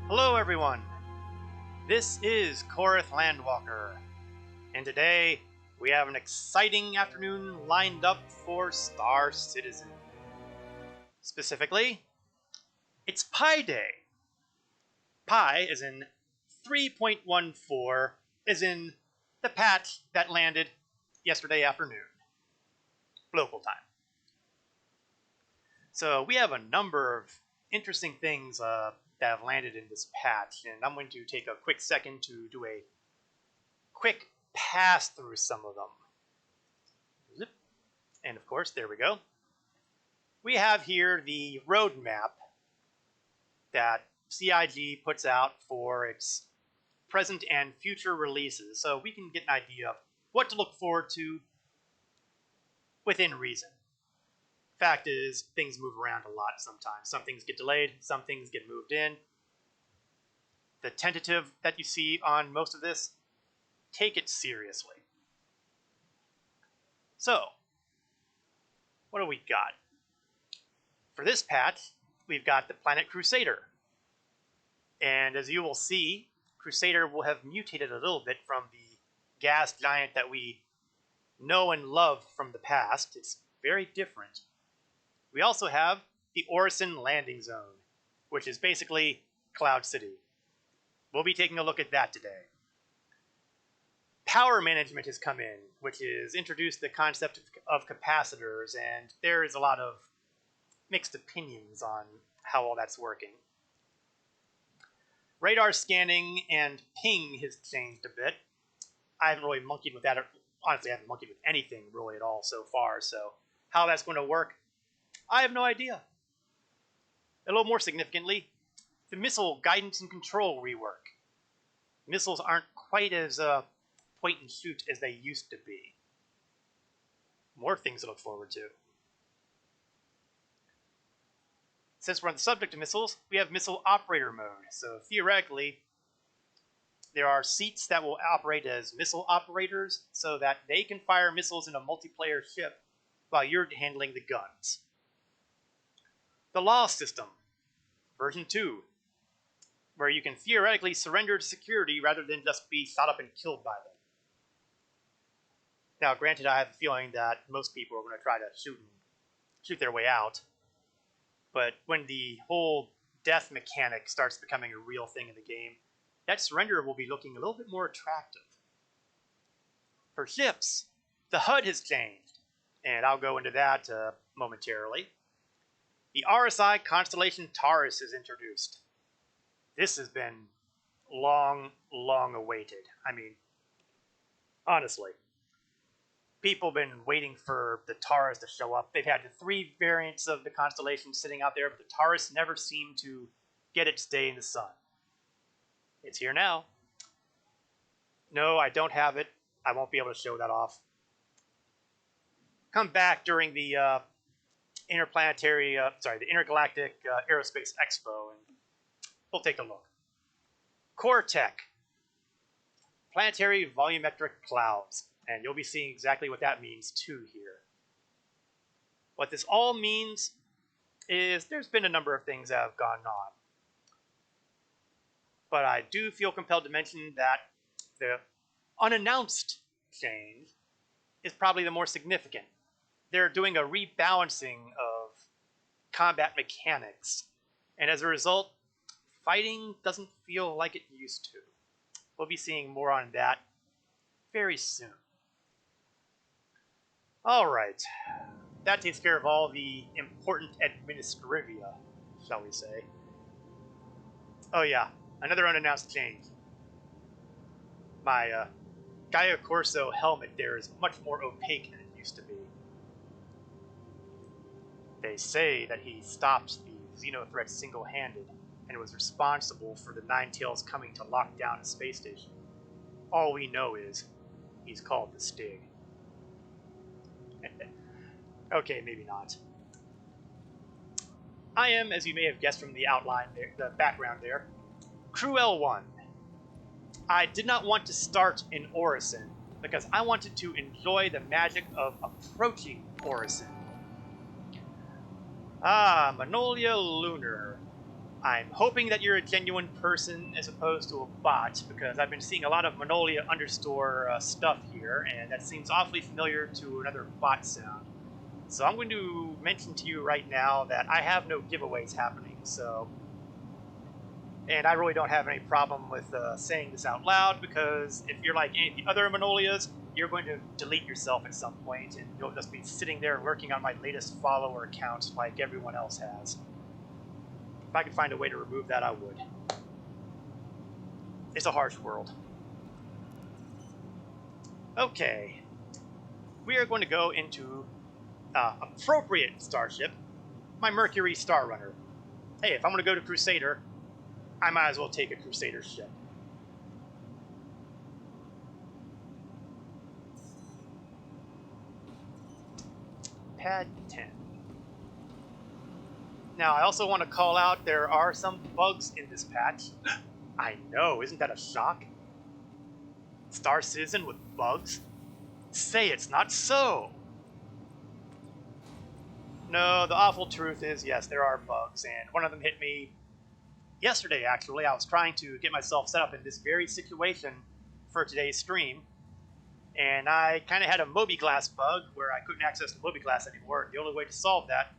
Hello everyone, this is Korith Landwalker, and today we have an exciting afternoon lined up for Star Citizen. Specifically, it's Pi Day. Pi as in 3.14 as in the patch that landed yesterday afternoon, local time. So we have a number of interesting things that have landed in this patch, and I'm going to take a quick second to do a quick pass through some of them. Zip. And of course, there we go. We have here the roadmap that CIG puts out for its present and future releases, so we can get an idea of what to look forward to within reason. Fact is, things move around a lot sometimes. Some things get delayed, some things get moved in. The tentative that you see on most of this, take it seriously. So, what do we got? For this patch, we've got the planet Crusader. And as you will see, Crusader will have mutated a little bit from the gas giant that we know and love from the past. It's very different. We also have the Orison landing zone, which is basically Cloud City. We'll be taking a look at that today. Power management has come in, which has introduced the concept of capacitors, and there is a lot of mixed opinions on how all that's working. Radar scanning and ping has changed a bit. I haven't really monkeyed with that. Honestly, I haven't monkeyed with anything really at all so far, so how that's going to work, I have no idea. A little more significantly, the missile guidance and control rework. Missiles aren't quite as point and shoot as they used to be. More things to look forward to. Since we're on the subject of missiles, we have missile operator mode. So theoretically, there are seats that will operate as missile operators so that they can fire missiles in a multiplayer ship while you're handling the guns. The law system, version 2, where you can theoretically surrender to security rather than just be shot up and killed by them. Now, granted, I have a feeling that most people are going to try to shoot their way out, but when the whole death mechanic starts becoming a real thing in the game, that surrender will be looking a little bit more attractive. For ships, the HUD has changed, and I'll go into that momentarily. The RSI constellation Taurus is introduced. This has been long awaited. I mean, honestly, people have been waiting for the Taurus to show up. They've had the 3 variants of the constellation sitting out there, but the Taurus never seemed to get its day in the sun. It's here now. No, I don't have it. I won't be able to show that off. Come back during the the Intergalactic Aerospace Expo, and we'll take a look. Core Tech, planetary volumetric clouds, and you'll be seeing exactly what that means too here. What this all means is there's been a number of things that have gone on, but I do feel compelled to mention that the unannounced change is probably the more significant. They're doing a rebalancing of combat mechanics, and as a result, fighting doesn't feel like it used to. We'll be seeing more on that very soon. Alright, that takes care of all the important administrivia, shall we say. Oh yeah, another unannounced change. My Gaia Corso helmet there is much more opaque than it used to be. They say that he stopped the Xeno threat single-handed and was responsible for the Ninetales coming to lock down a space station. All we know is he's called the Stig. Okay, maybe not. I am, as you may have guessed from the outline there, the background there, Crew L1. I did not want to start in Orison because I wanted to enjoy the magic of approaching Orison. Ah, Magnolia Lunar. I'm hoping that you're a genuine person as opposed to a bot, because I've been seeing a lot of Manolia Understore stuff here, and that seems awfully familiar to another bot sound. So I'm going to mention to you right now that I have no giveaways happening, so... And I really don't have any problem with saying this out loud, because if you're like any of the other Manolias, you're going to delete yourself at some point, and you'll just be sitting there lurking on my latest follower account like everyone else has. If I could find a way to remove that, I would. It's a harsh world. Okay. We are going to go into appropriate starship, my Mercury Star Runner. Hey, if I'm going to go to Crusader, I might as well take a Crusader ship. Pad 10. Now, I also want to call out there are some bugs in this patch. I know, isn't that a shock? Star Citizen with bugs? Say it's not so! No, the awful truth is, yes, there are bugs, and one of them hit me yesterday, actually. I was trying to get myself set up in this very situation for today's stream, and I kind of had a Moby-Glass bug where I couldn't access the Moby-Glass anymore, and the only way to solve that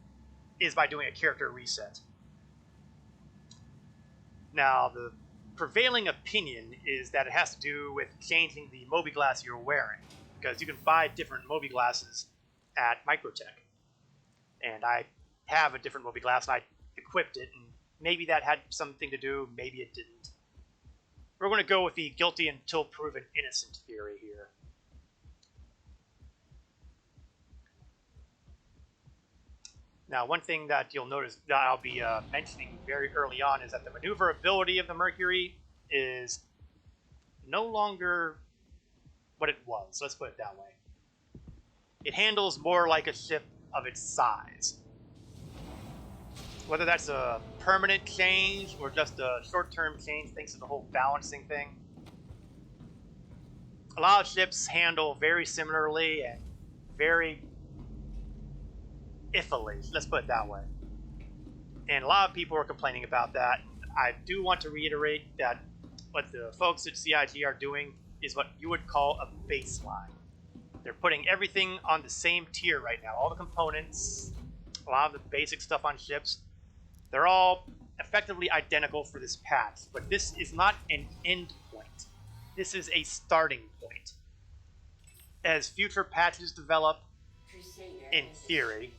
is by doing a character reset. Now, the prevailing opinion is that it has to do with changing the Moby-Glass you're wearing, because you can buy different Moby-Glasses at Microtech. And I have a different Moby-Glass, and I equipped it, and maybe that had something to do, maybe it didn't. We're going to go with the guilty until proven innocent theory here. Now, one thing that you'll notice that I'll be mentioning very early on is that the maneuverability of the Mercury is no longer what it was. Let's put it that way. It handles more like a ship of its size. Whether that's a permanent change or just a short-term change thanks to the whole balancing thing. A lot of ships handle very similarly and very iffily, let's put it that way. And a lot of people are complaining about that. I do want to reiterate that what the folks at CIG are doing is what you would call a baseline. They're putting everything on the same tier right now. All the components, a lot of the basic stuff on ships, they're all effectively identical for this patch. But this is not an end point. This is a starting point. As future patches develop, in theory,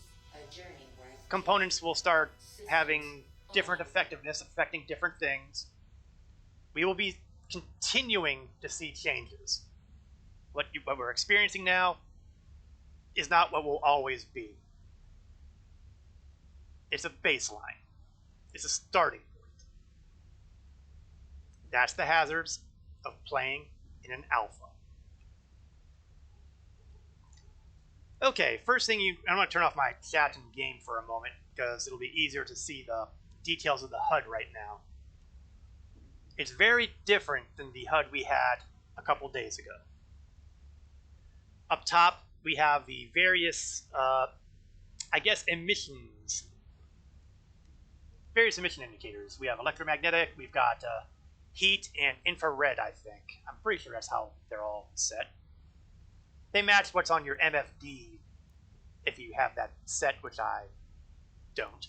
components will start having different effectiveness, affecting different things. We will be continuing to see changes. What we're experiencing now is not what will always be. It's a baseline. It's a starting point. That's the hazards of playing in an alpha. Okay, first thing I'm going to turn off my chat in game for a moment because it'll be easier to see the details of the HUD right now. It's very different than the HUD we had a couple days ago. Up top, we have the various, I guess, emissions. Various emission indicators. We have electromagnetic, we've got heat, and infrared, I think. I'm pretty sure that's how they're all set. They match what's on your MFD if you have that set, which I don't.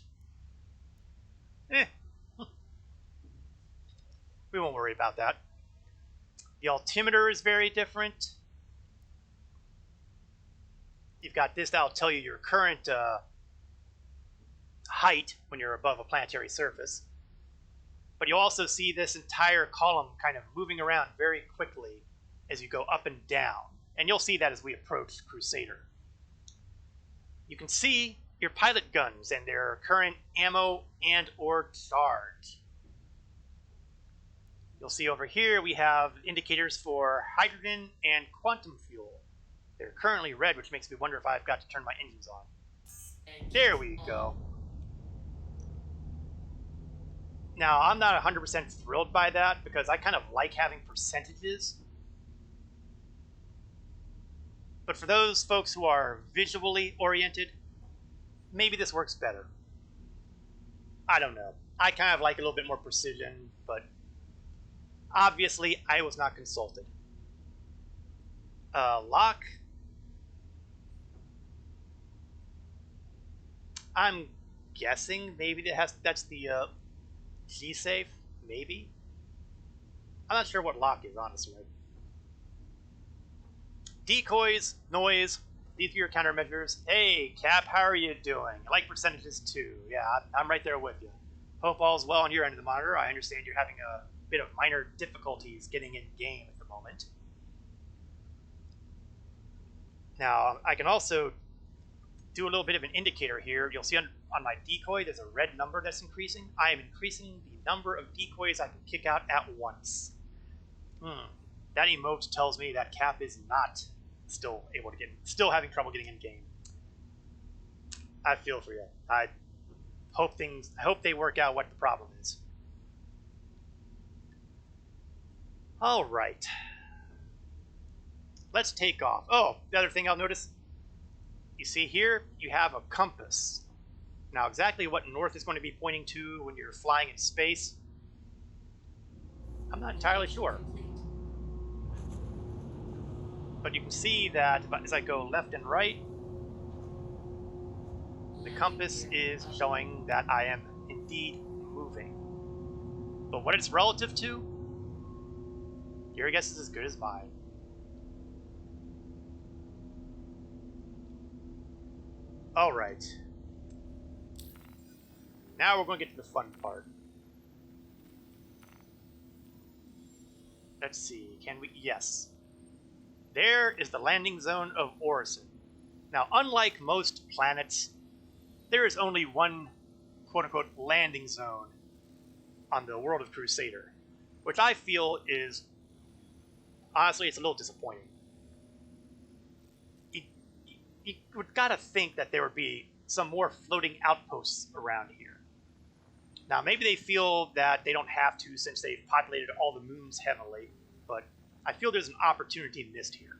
We won't worry about that. The altimeter is very different. You've got this that'll tell you your current height when you're above a planetary surface. But you'll also see this entire column kind of moving around very quickly as you go up and down. And you'll see that as we approach Crusader. You can see your pilot guns and their current ammo and or charge. You'll see over here we have indicators for hydrogen and quantum fuel. They're currently red, which makes me wonder if I've got to turn my engines on. There we go. Now, I'm not 100% thrilled by that because I kind of like having percentages. But for those folks who are visually oriented, maybe this works better. I don't know. I kind of like a little bit more precision, but obviously I was not consulted. Lock. I'm guessing maybe that's the G safe, maybe. I'm not sure what lock is, honestly. Decoys, noise, these are your countermeasures. Hey, Cap, how are you doing? I like percentages too. Yeah, I'm right there with you. Hope all's well on your end of the monitor. I understand you're having a bit of minor difficulties getting in game at the moment. Now, I can also do a little bit of an indicator here. You'll see on my decoy, there's a red number that's increasing. I am increasing the number of decoys I can kick out at once. That emote tells me that Cap is not still having trouble getting in game. I feel for you. I hope they work out what the problem is. All right. Let's take off. Oh, the other thing I'll notice, you see here, you have a compass. Now, exactly what north is going to be pointing to when you're flying in space, I'm not entirely sure. But you can see that as I go left and right, the compass is showing that I am indeed moving. But what it's relative to, your guess is as good as mine. All right. Now we're going to get to the fun part. Let's see, can we? Yes. There is the landing zone of Orison. Now, unlike most planets, there is only one quote-unquote landing zone on the world of Crusader, which I feel is, honestly, it's a little disappointing. You would gotta think that there would be some more floating outposts around here. Now, maybe they feel that they don't have to since they've populated all the moons heavily, but I feel there's an opportunity missed here.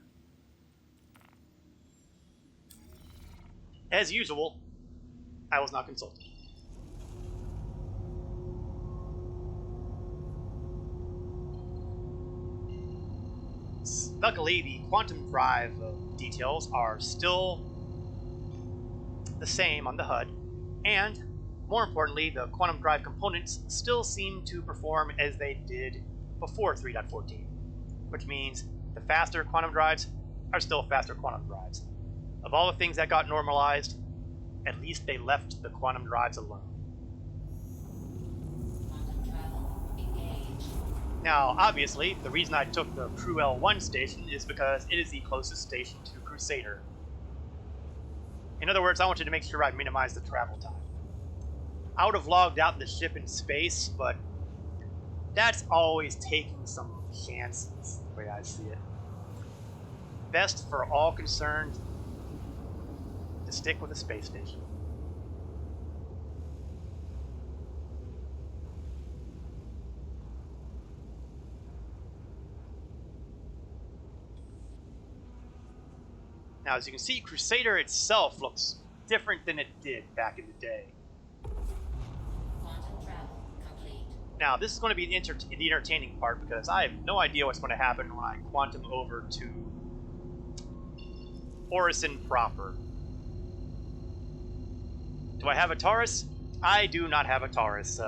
As usual, I was not consulted. Luckily, the quantum drive details are still the same on the HUD, and more importantly, the quantum drive components still seem to perform as they did before 3.14, which means the faster quantum drives are still faster quantum drives. Of all the things that got normalized, at least they left the quantum drives alone. Now, obviously, the reason I took the Crew L1 station is because it is the closest station to Crusader. In other words, I wanted to make sure I minimize the travel time. I would have logged out the ship in space, but that's always taking some chances, the way I see it. Best for all concerned to stick with the space station. Now, as you can see, Crusader itself looks different than it did back in the day. Quantum travel complete. Now, this is going to be the entertaining part because I have no idea what's going to happen when I quantum over to Orison proper. Do I have a Taurus? I do not have a Taurus.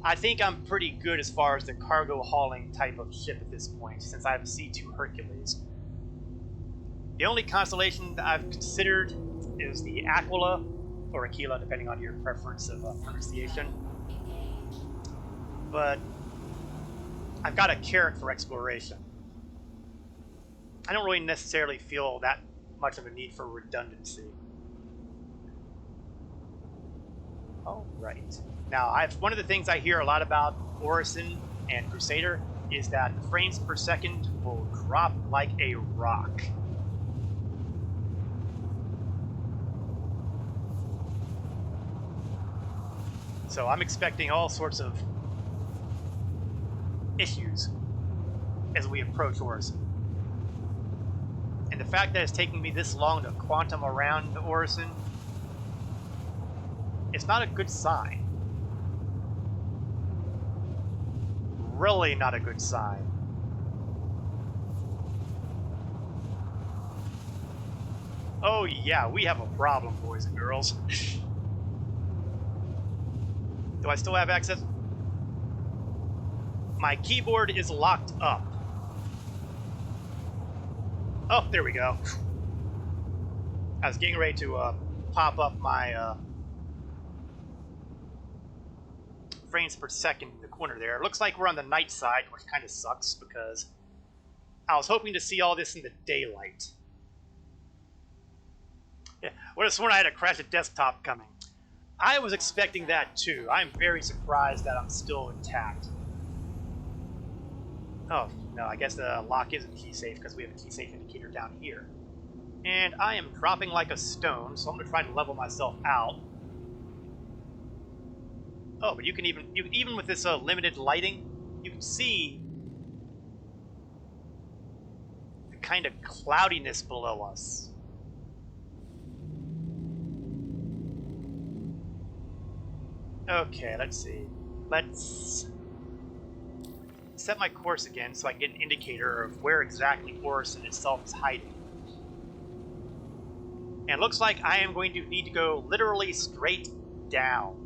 I think I'm pretty good as far as the cargo hauling type of ship at this point, since I have a C2 Hercules. The only constellation that I've considered is the Aquila, or Aquila, depending on your preference of pronunciation. But I've got a carrot for exploration. I don't really necessarily feel that much of a need for redundancy. All right. Now, one of the things I hear a lot about Orison and Crusader is that the frames per second will drop like a rock. So I'm expecting all sorts of issues as we approach Orison. And the fact that it's taking me this long to quantum around Orison, it's not a good sign. really not a good sign. Oh yeah, we have a problem, boys and girls. Do I still have access? My keyboard is locked up. Oh, there we go. I was getting ready to pop up my frames per second in the corner there. It looks like we're on the night side, which kind of sucks because I was hoping to see all this in the daylight. Yeah, would have sworn I had a crash of desktop coming. I was expecting that too. I'm very surprised that I'm still intact. Oh, no, I guess the lock isn't key safe because we have a key safe indicator down here. And I am dropping like a stone, so I'm going to try to level myself out. Oh, but you can even with this limited lighting, you can see the kind of cloudiness below us. Okay, let's see. Let's set my course again so I can get an indicator of where exactly Orison itself is hiding. And it looks like I am going to need to go literally straight down.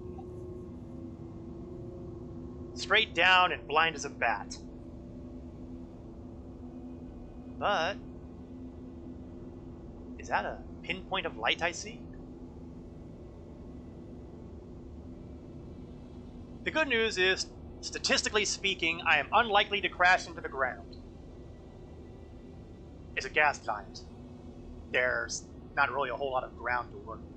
Straight down and blind as a bat. But is that a pinpoint of light I see? The good news is, statistically speaking, I am unlikely to crash into the ground. It's a gas giant. There's not really a whole lot of ground to work with.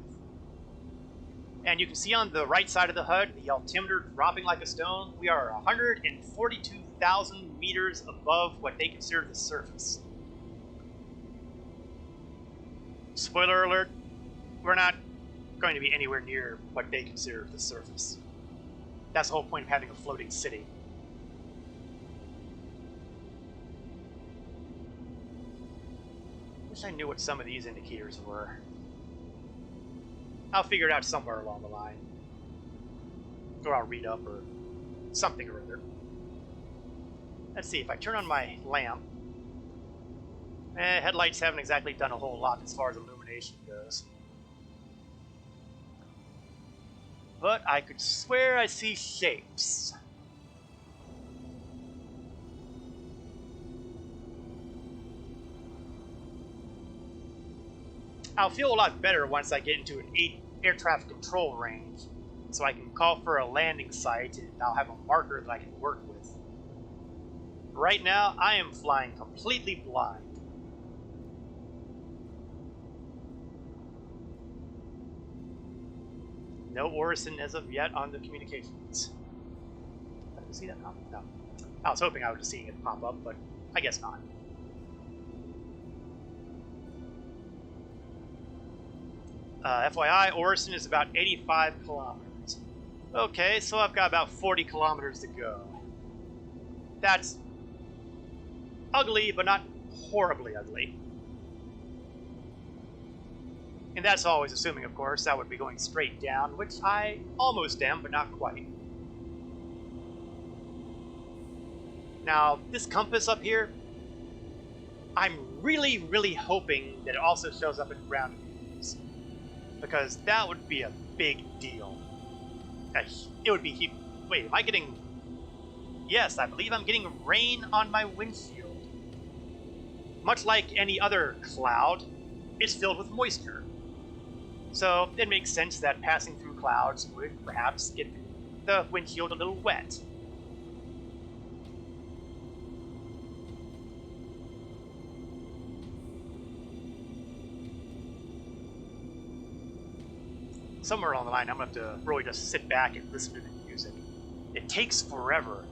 And you can see on the right side of the HUD, the altimeter dropping like a stone. We are 142,000 meters above what they consider the surface. Spoiler alert, we're not going to be anywhere near what they consider the surface. That's the whole point of having a floating city. Wish I knew what some of these indicators were. I'll figure it out somewhere along the line. Or I'll read up or something or other. Let's see, if I turn on my lamp, headlights haven't exactly done a whole lot as far as illumination goes. But I could swear I see shapes. I'll feel a lot better once I get into an air traffic control range, so I can call for a landing site and I'll have a marker that I can work with. Right now, I am flying completely blind. No Orison as of yet on the communications. Did I see that? No. I was hoping I would have seen it pop up, but I guess not. FYI, Orison is about 85 kilometers. Okay, so I've got about 40 kilometers to go. That's ugly, but not horribly ugly. And that's always assuming, of course, that would be going straight down, which I almost am, but not quite. Now, this compass up here, I'm really, really hoping that it also shows up in ground views, because that would be a big deal. It would be... Wait, am I getting... Yes, I believe I'm getting rain on my windshield. Much like any other cloud, it's filled with moisture. So it makes sense that passing through clouds would perhaps get the windshield a little wet. Somewhere along the line, I'm going to have to really just sit back and listen to the music. It takes forever.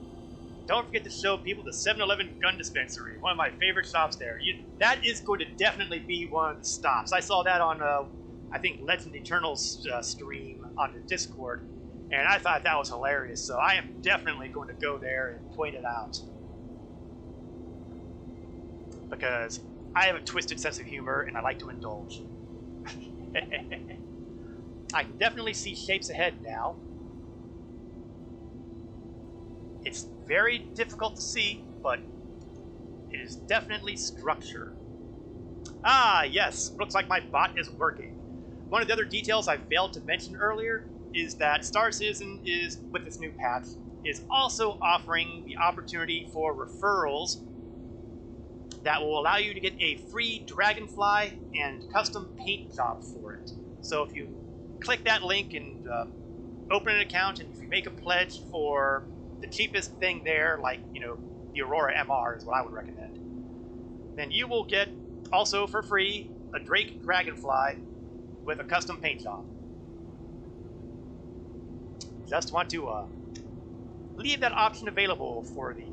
Don't forget to show people the 7-Eleven gun dispensary, one of my favorite shops there. That is going to definitely be one of the stops. I saw that on, I think, Legend Eternal's stream on the Discord, and I thought that was hilarious, so I am definitely going to go there and point it out. Because I have a twisted sense of humor, and I like to indulge. I can definitely see shapes ahead now. It's very difficult to see, but it is definitely structure. Ah, yes, looks like my bot is working. One of the other details I failed to mention earlier is that Star Citizen is, with this new patch, is also offering the opportunity for referrals that will allow you to get a free Dragonfly and custom paint job for it. So if you click that link and open an account, and if you make a pledge for the cheapest thing there, like, you know, the Aurora MR is what I would recommend, then you will get, also for free, a Drake Dragonfly with a custom paint job. Just want to leave that option available for the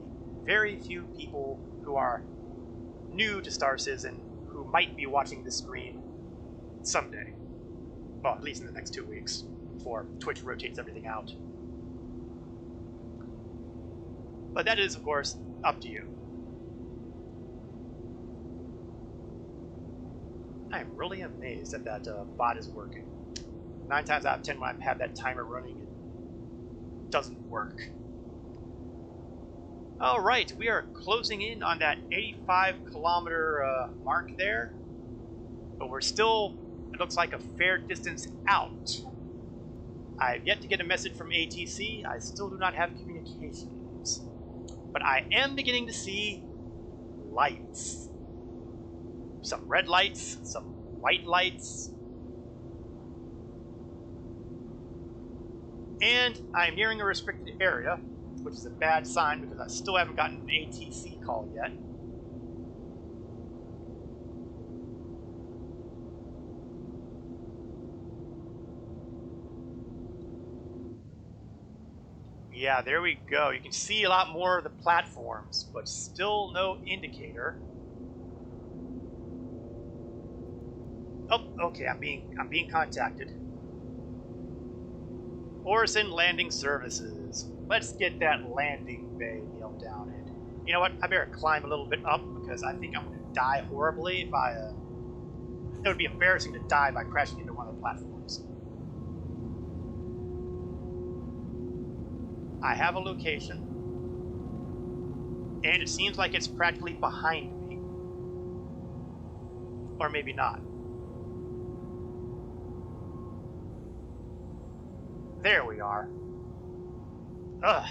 very few people who are new to Star Citizen who might be watching this stream someday. Well, at least in the next 2 weeks, before Twitch rotates everything out. But that is, of course, up to you. I'm really amazed that that bot is working. 9 times out of 10 when I have that timer running, it doesn't work. Alright, we are closing in on that 85-kilometer mark there. But we're still, it looks like, a fair distance out. I've yet to get a message from ATC. I still do not have communications. But I am beginning to see lights. Some red lights, some white lights. And I'm nearing a restricted area, which is a bad sign because I still haven't gotten an ATC call yet. Yeah, there we go. You can see a lot more of the platforms, but still no indicator. Oh, okay, I'm being contacted. Orison Landing Services. Let's get that landing bay nailed down. And you know what? I better climb a little bit up because I think I'm going to die horribly if I... It would be embarrassing to die by crashing into one of the platforms. I have a location, and it seems like it's practically behind me. Or maybe not. There we are. Ugh.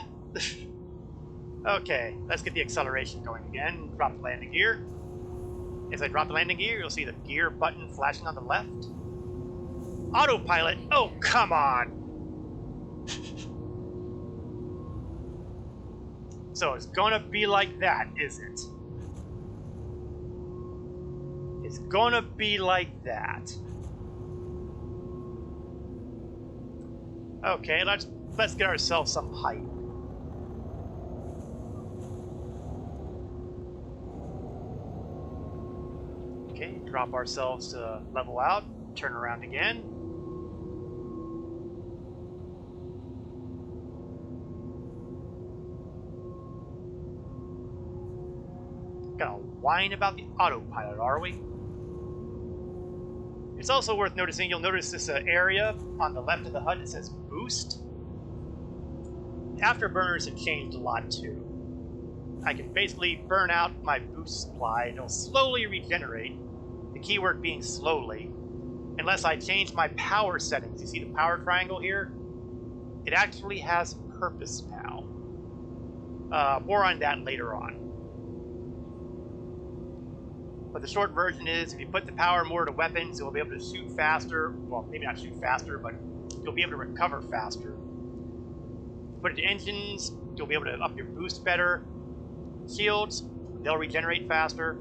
Okay, let's get the acceleration going again. Drop the landing gear. As I drop the landing gear, you'll see the gear button flashing on the left. Autopilot? Oh, come on! So it's gonna be like that, is it? It's gonna be like that. Okay, let's get ourselves some height. Okay, drop ourselves to level out, turn around again. Gonna whine about the autopilot, are we? It's also worth noticing, you'll notice this area on the left of the HUD that says boost. Afterburners have changed a lot too. I can basically burn out my boost supply and it'll slowly regenerate, the keyword being slowly, unless I change my power settings. You see the power triangle here? It actually has purpose now. More on that later on. But the short version is, if you put the power more to weapons, you'll be able to shoot faster. Well, maybe not shoot faster, but you'll be able to recover faster. Put it to engines, you'll be able to up your boost better. Shields, they'll regenerate faster.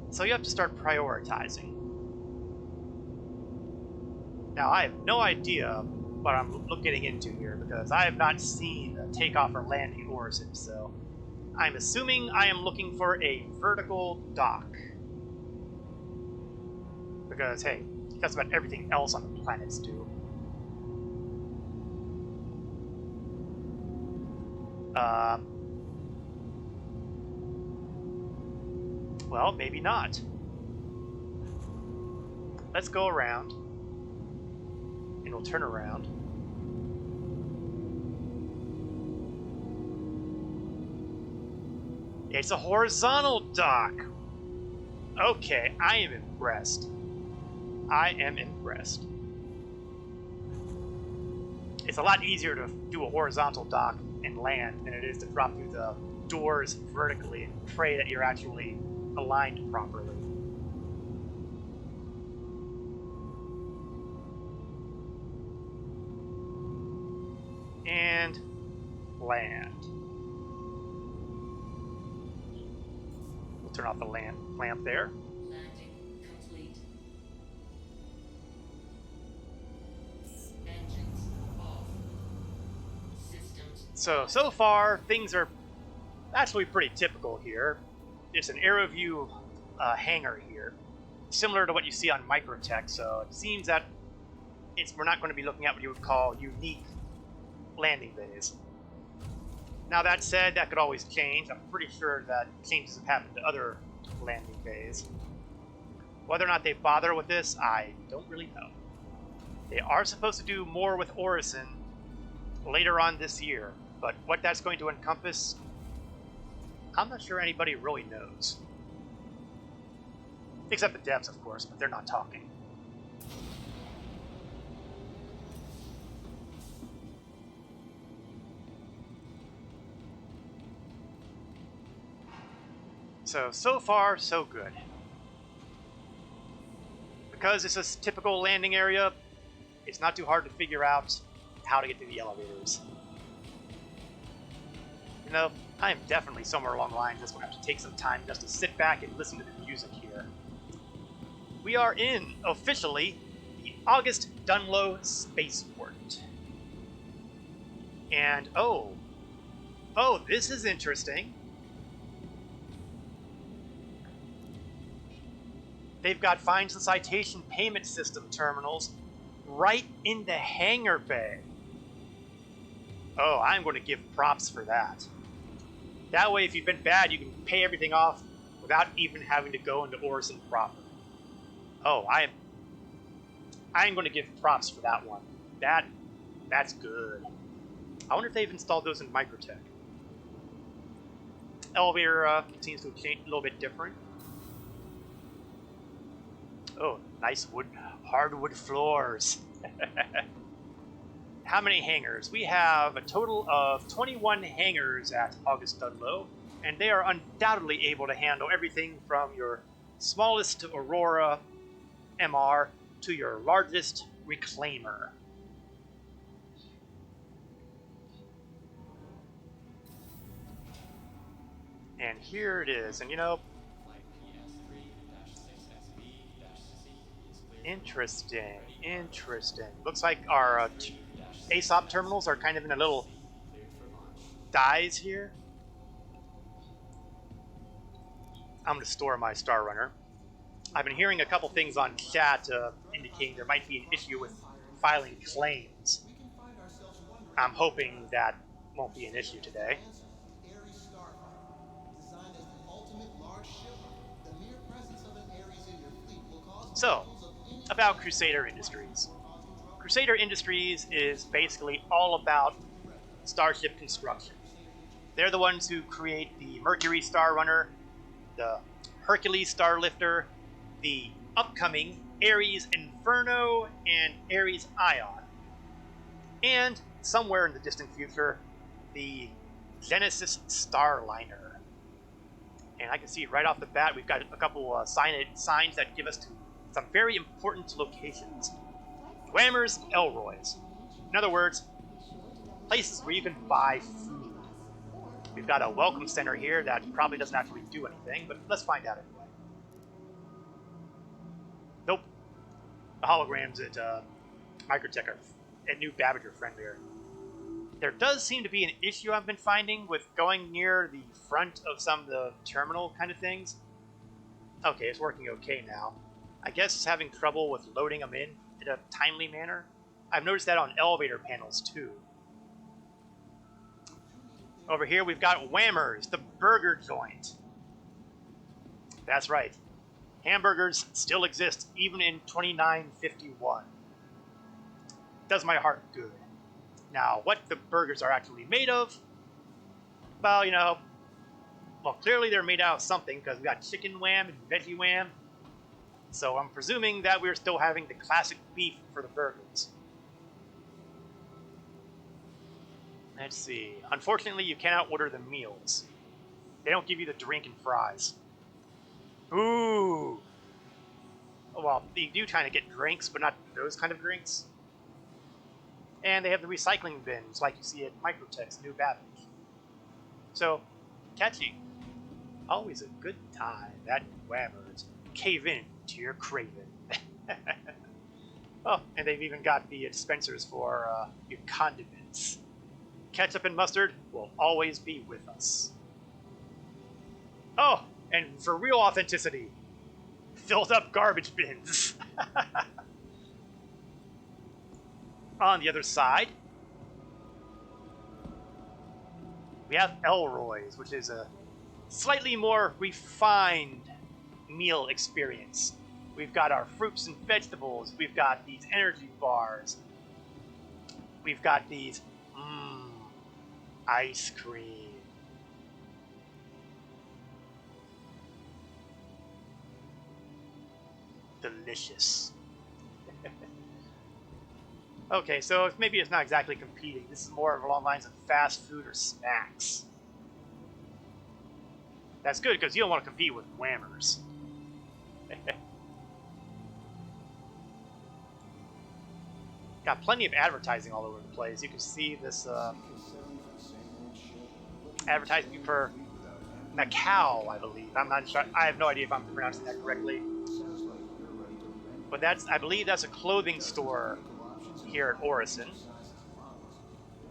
So you have to start prioritizing. Now, I have no idea what I'm getting into here, because I have not seen a takeoff or landing Orison, so I'm assuming I am looking for a vertical dock. Because, hey, that's about everything else on the planets do. Well, maybe not. Let's go around. And we'll turn around. It's a horizontal dock. Okay, I am impressed. I am impressed. It's a lot easier to do a horizontal dock and land than it is to drop through the doors vertically and pray that you're actually aligned properly. And land. We'll turn off the lamp there. Landing complete. Engines off. Systems. So far, things are actually pretty typical here. It's an AeroView hangar here, similar to what you see on Microtech, so it seems that we're not going to be looking at what you would call unique landing bays. Now that said, that could always change. I'm pretty sure that changes have happened to other landing bays. Whether or not they bother with this, I don't really know. They are supposed to do more with Orison later on this year, but what that's going to encompass, I'm not sure anybody really knows. Except the devs, of course, but they're not talking. So far, so good. Because it's a typical landing area, it's not too hard to figure out how to get to the elevators. You know, I am definitely somewhere along the line just going to have to take some time just to sit back and listen to the music here. We are in, officially, the August Dunlow Spaceport. And, oh, this is interesting. They've got fines and citation payment system terminals right in the hangar bay. Oh, I'm going to give props for that. That way, if you've been bad, you can pay everything off without even having to go into Orison proper. Oh, I'm going to give props for that one. That's good. I wonder if they've installed those in Microtech. Elevator seems to have changed a little bit different. Oh, nice hardwood floors. How many hangars? We have a total of 21 hangars at August Dunlow, and they are undoubtedly able to handle everything from your smallest Aurora MR to your largest Reclaimer. And here it is, and you know, interesting. Looks like our ASOP terminals are kind of in a little dies here. I'm going to store my Star Runner. I've been hearing a couple things on chat indicating there might be an issue with filing claims. I'm hoping that won't be an issue today. So, about Crusader Industries. Crusader Industries is basically all about starship construction. They're the ones who create the Mercury Star Runner, the Hercules Starlifter, the upcoming Ares Inferno and Ares Ion, and somewhere in the distant future, the Genesis Starliner. And I can see right off the bat, we've got a couple signs that give us to some very important locations. Whammers, Elroys. In other words, places where you can buy food. We've got a welcome center here that probably doesn't actually do anything, but let's find out anyway. Nope. The holograms at Microtech and New Babbage are friendlier. There does seem to be an issue I've been finding with going near the front of some of the terminal kind of things. Okay, it's working okay now. I guess it's having trouble with loading them in a timely manner. I've noticed that on elevator panels too. Over here we've got Whammers, the burger joint. That's right. Hamburgers still exist even in 2951. Does my heart good. Now, what the burgers are actually made of, well, you know, Well, clearly they're made out of something because we got chicken wham and veggie wham. So I'm presuming that we're still having the classic beef for the burgers. Let's see. Unfortunately, you cannot order the meals. They don't give you the drink and fries. Ooh. Well, you do kind of get drinks, but not those kind of drinks. And they have the recycling bins, like you see at Microtech's new Babbage. So, catchy. Always a good time at Whammer's. Cave in to your craving. Oh, and they've even got the dispensers for your condiments. Ketchup and mustard will always be with us. Oh, and for real authenticity, filled up garbage bins. On the other side, we have Elroy's, which is a slightly more refined meal experience. We've got our fruits and vegetables. We've got these energy bars. We've got these ice cream. Delicious. Okay, so maybe it's not exactly competing. This is more along the lines of fast food or snacks. That's good because you don't want to compete with Whammers. Got plenty of advertising all over the place. You can see this advertising for Macau, I believe. I'm not sure. I have no idea if I'm pronouncing that correctly. But I believe that's a clothing store here at Orison.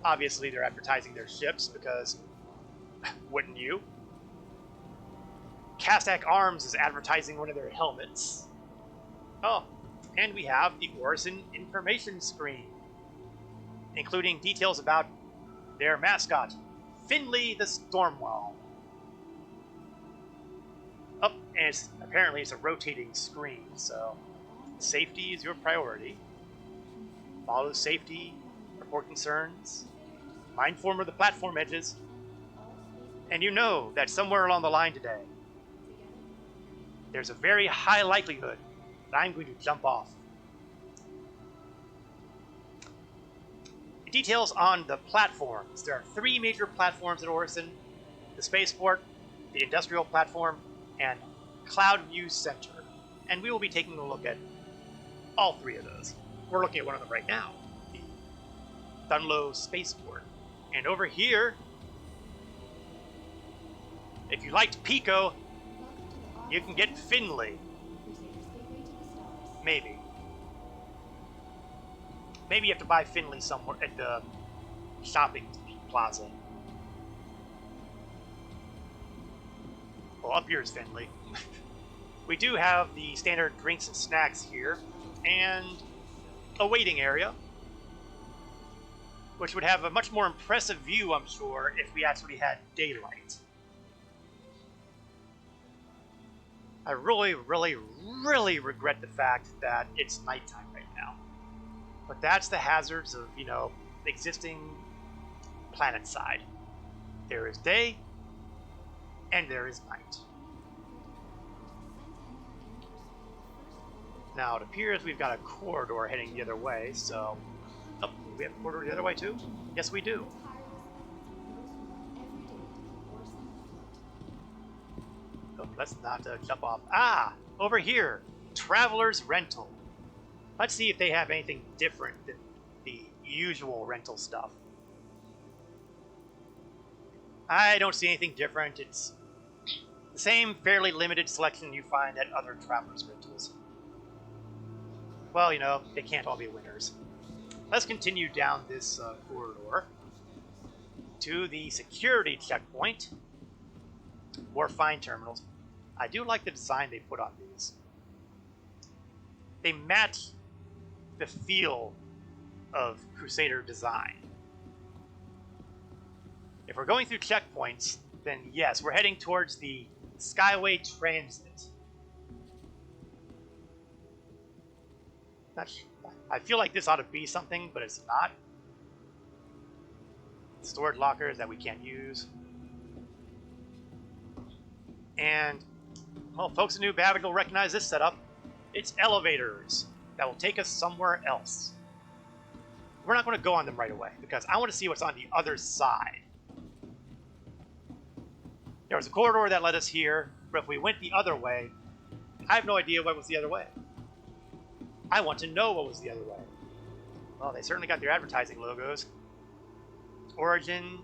Obviously, they're advertising their ships because wouldn't you? Castak Arms is advertising one of their helmets. Oh, and we have the Orison information screen, including details about their mascot, Finley the Stormwall. Oh, and apparently it's a rotating screen, so safety is your priority. Follow safety, report concerns, mind form of the platform edges, and you know that somewhere along the line today, there's a very high likelihood that I'm going to jump off. Details on the platforms. There are 3 major platforms at Orison: the Spaceport, the Industrial Platform, and Cloudview Center. And we will be taking a look at all 3 of those. We're looking at one of them right now, the Dunlow Spaceport. And over here, if you liked Pico, you can get Finley. Maybe. Maybe you have to buy Finley somewhere at the shopping plaza. Well, up here is Finley. We do have the standard drinks and snacks here, and a waiting area, which would have a much more impressive view, I'm sure, if we actually had daylight. I really, really, really regret the fact that it's nighttime right now. But that's the hazards of, existing planet side. There is day, and there is night. Now, it appears we've got a corridor heading the other way, so... Oh, do we have a corridor the other way, too? Yes, we do. Oh, let's not jump off. Ah! Over here! Traveler's Rental. Let's see if they have anything different than the usual rental stuff. I don't see anything different. It's the same fairly limited selection you find at other Traveler's Rentals. Well, they can't all be winners. Let's continue down this corridor to the security checkpoint. More fine terminals. I do like the design they put on these. They match the feel of Crusader design. If we're going through checkpoints, then yes, we're heading towards the Skyway Transit. I feel like this ought to be something, but it's not. Storage lockers that we can't use. And, well, folks in New Babbitt will recognize this setup. It's elevators that will take us somewhere else. We're not going to go on them right away because I want to see what's on the other side. There was a corridor that led us here, but if we went the other way, I have no idea what was the other way. I want to know what was the other way. Well, they certainly got their advertising logos. Origin,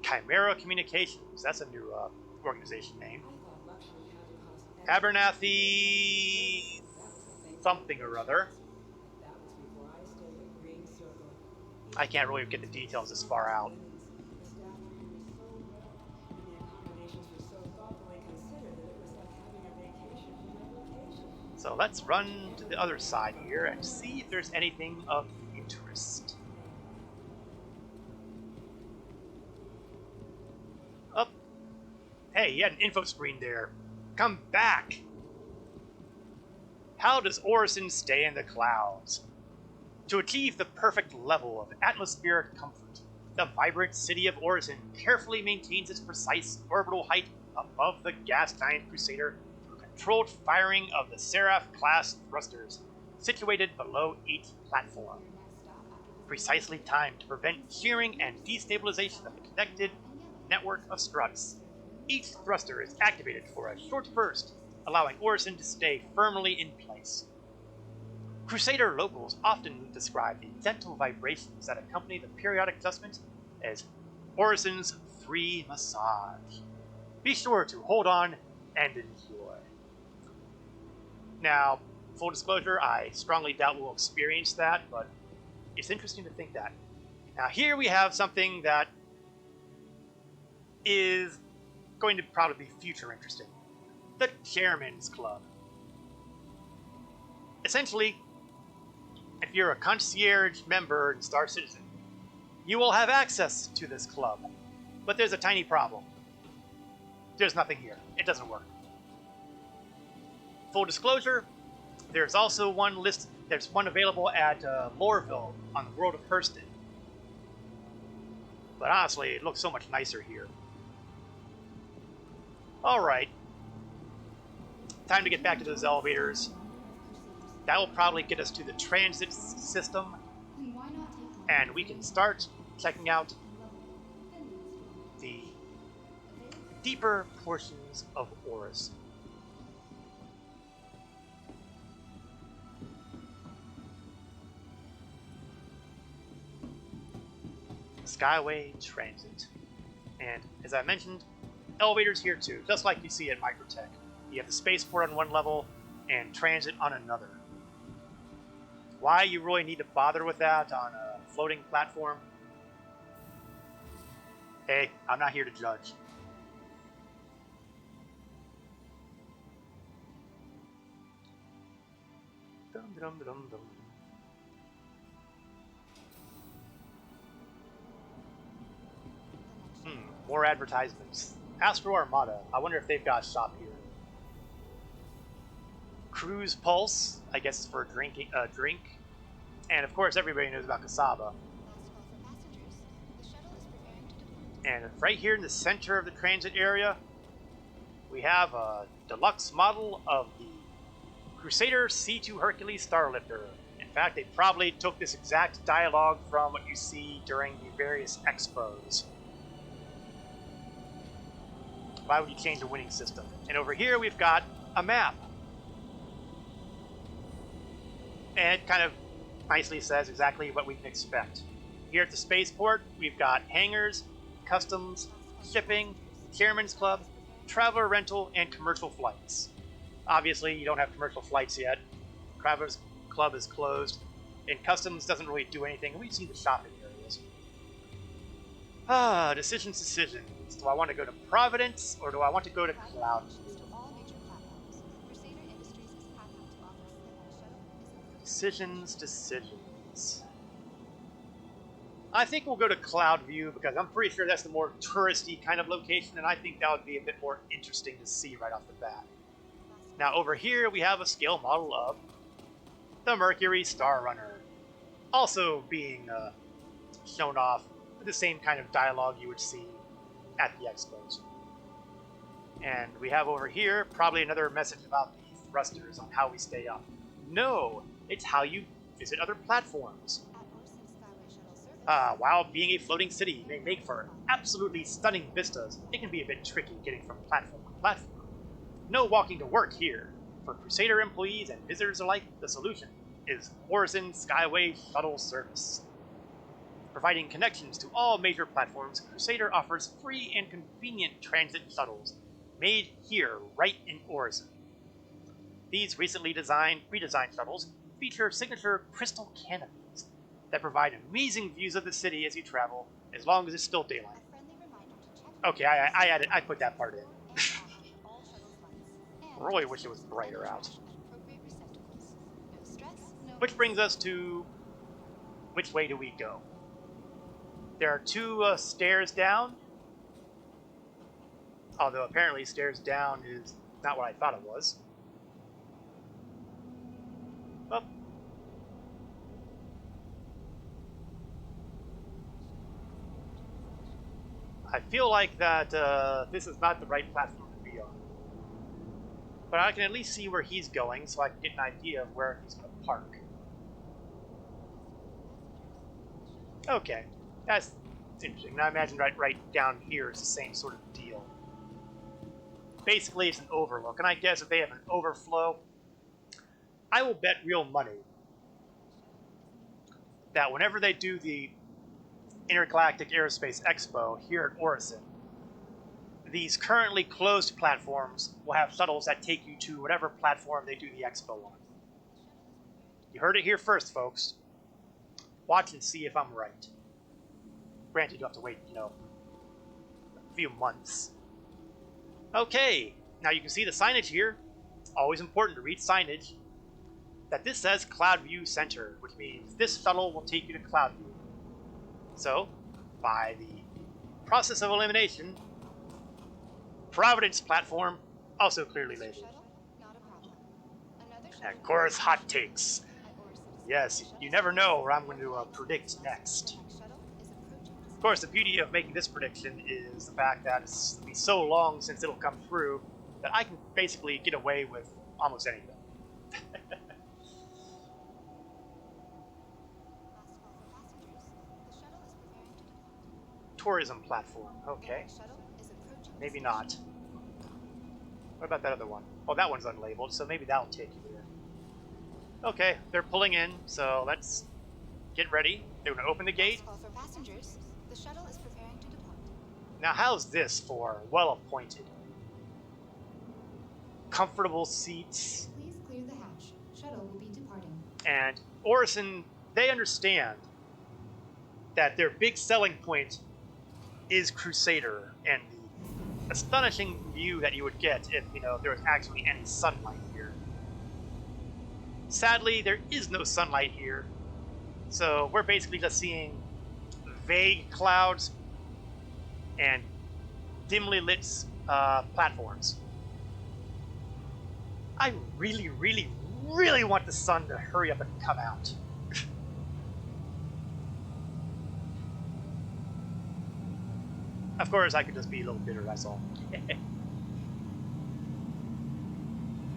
Chimera Communications. That's a new organization name. Abernathy something or other. I can't really get the details this far out. So let's run to the other side here and see if there's anything of interest. Up. Hey, you had an info screen there. Come back! How does Orison stay in the clouds? To achieve the perfect level of atmospheric comfort, the vibrant city of Orison carefully maintains its precise orbital height above the gas giant Crusader through controlled firing of the Seraph-class thrusters situated below each platform. Precisely timed to prevent shearing and destabilization of the connected network of struts. Each thruster is activated for a short burst, allowing Orison to stay firmly in place. Crusader locals often describe the gentle vibrations that accompany the periodic adjustment as Orison's free massage. Be sure to hold on and enjoy. Now, full disclosure, I strongly doubt we'll experience that, but it's interesting to think that. Now, here we have something that is going to probably be future interesting. The Chairman's Club. Essentially, if you're a concierge member in Star Citizen, you will have access to this club. But there's a tiny problem. There's nothing here. It doesn't work. Full disclosure, there's also one list. There's one available at Loreville on the world of Hurston. But honestly, it looks so much nicer here. Alright. Time to get back to those elevators. That will probably get us to the transit system. And we can start checking out the deeper portions of Orison. Skyway Transit. And as I mentioned, elevators here too, just like you see at Microtech. You have the spaceport on one level and transit on another. Why you really need to bother with that on a floating platform? Hey, I'm not here to judge. Dum, dum, dum, dum. More advertisements. Astro Armada. I wonder if they've got a shop here. Cruise Pulse. I guess it's for drinking. Drink. And of course, everybody knows about Kasaba. And right here in the center of the transit area, we have a deluxe model of the Crusader C2 Hercules Starlifter. In fact, they probably took this exact dialogue from what you see during the various expos. Why would you change a winning system? And over here we've got a map. And it kind of nicely says exactly what we can expect. Here at the spaceport, we've got hangars, customs, shipping, Chairman's Club, traveler rental, and commercial flights. Obviously, you don't have commercial flights yet. Traveler's Club is closed, and customs doesn't really do anything. We see the shopping areas. Decisions. Do I want to go to Providence, or do I want to go to Cloudview? Decisions. I think we'll go to Cloudview because I'm pretty sure that's the more touristy kind of location, and I think that would be a bit more interesting to see right off the bat. Now over here we have a scale model of the Mercury Star Runner, also being shown off with the same kind of dialogue you would see at the expos. And we have over here probably another message about the thrusters on how we stay up. No, it's how you visit other platforms. While being a floating city may make for absolutely stunning vistas, it can be a bit tricky getting from platform to platform. No walking to work here. For Crusader employees and visitors alike, the solution is Orison Skyway Shuttle Service. Providing connections to all major platforms, Crusader offers free and convenient transit shuttles made here right in Orison. These recently redesigned shuttles feature signature crystal canopies that provide amazing views of the city as you travel, as long as it's still daylight. Okay, I put that part in. Really wish it was brighter out. Which brings us to which way do we go? There are two stairs down. Although apparently stairs down is not what I thought it was. Oh. I feel like that this is not the right platform to be on. But I can at least see where he's going, so I can get an idea of where he's going to park. Okay, that's interesting. And I imagine right down here is the same sort of deal. Basically, it's an overlook, and I guess if they have an overflow, I will bet real money that whenever they do the Intergalactic Aerospace Expo here at Orison, these currently closed platforms will have shuttles that take you to whatever platform they do the expo on. You heard it here first, folks. Watch and see if I'm right. Granted, you have to wait, a few months. Okay, now you can see the signage here. Always important to read signage. That this says Cloudview Center, which means this shuttle will take you to Cloudview. So, by the process of elimination, Providence platform, also clearly labeled. And of course, hot takes. Yes, you never know where I'm going to predict next. Of course, the beauty of making this prediction is the fact that it's been so long since it'll come through that I can basically get away with almost anything. Tourism platform, okay. Maybe not. What about that other one? Oh, that one's unlabeled, so maybe that'll take you there. Okay, they're pulling in, so let's get ready. They're going to open the gate. The shuttle is preparing to depart. Now, how's this for well-appointed? Comfortable seats. Please clear the hatch. Shuttle will be departing. And Orison, they understand that their big selling point is Crusader and the astonishing view that you would get if, there was actually any sunlight here. Sadly, there is no sunlight here, so we're basically just seeing vague clouds and dimly lit platforms. I really, really, really want the sun to hurry up and come out. Of course, I could just be a little bitter, that's all.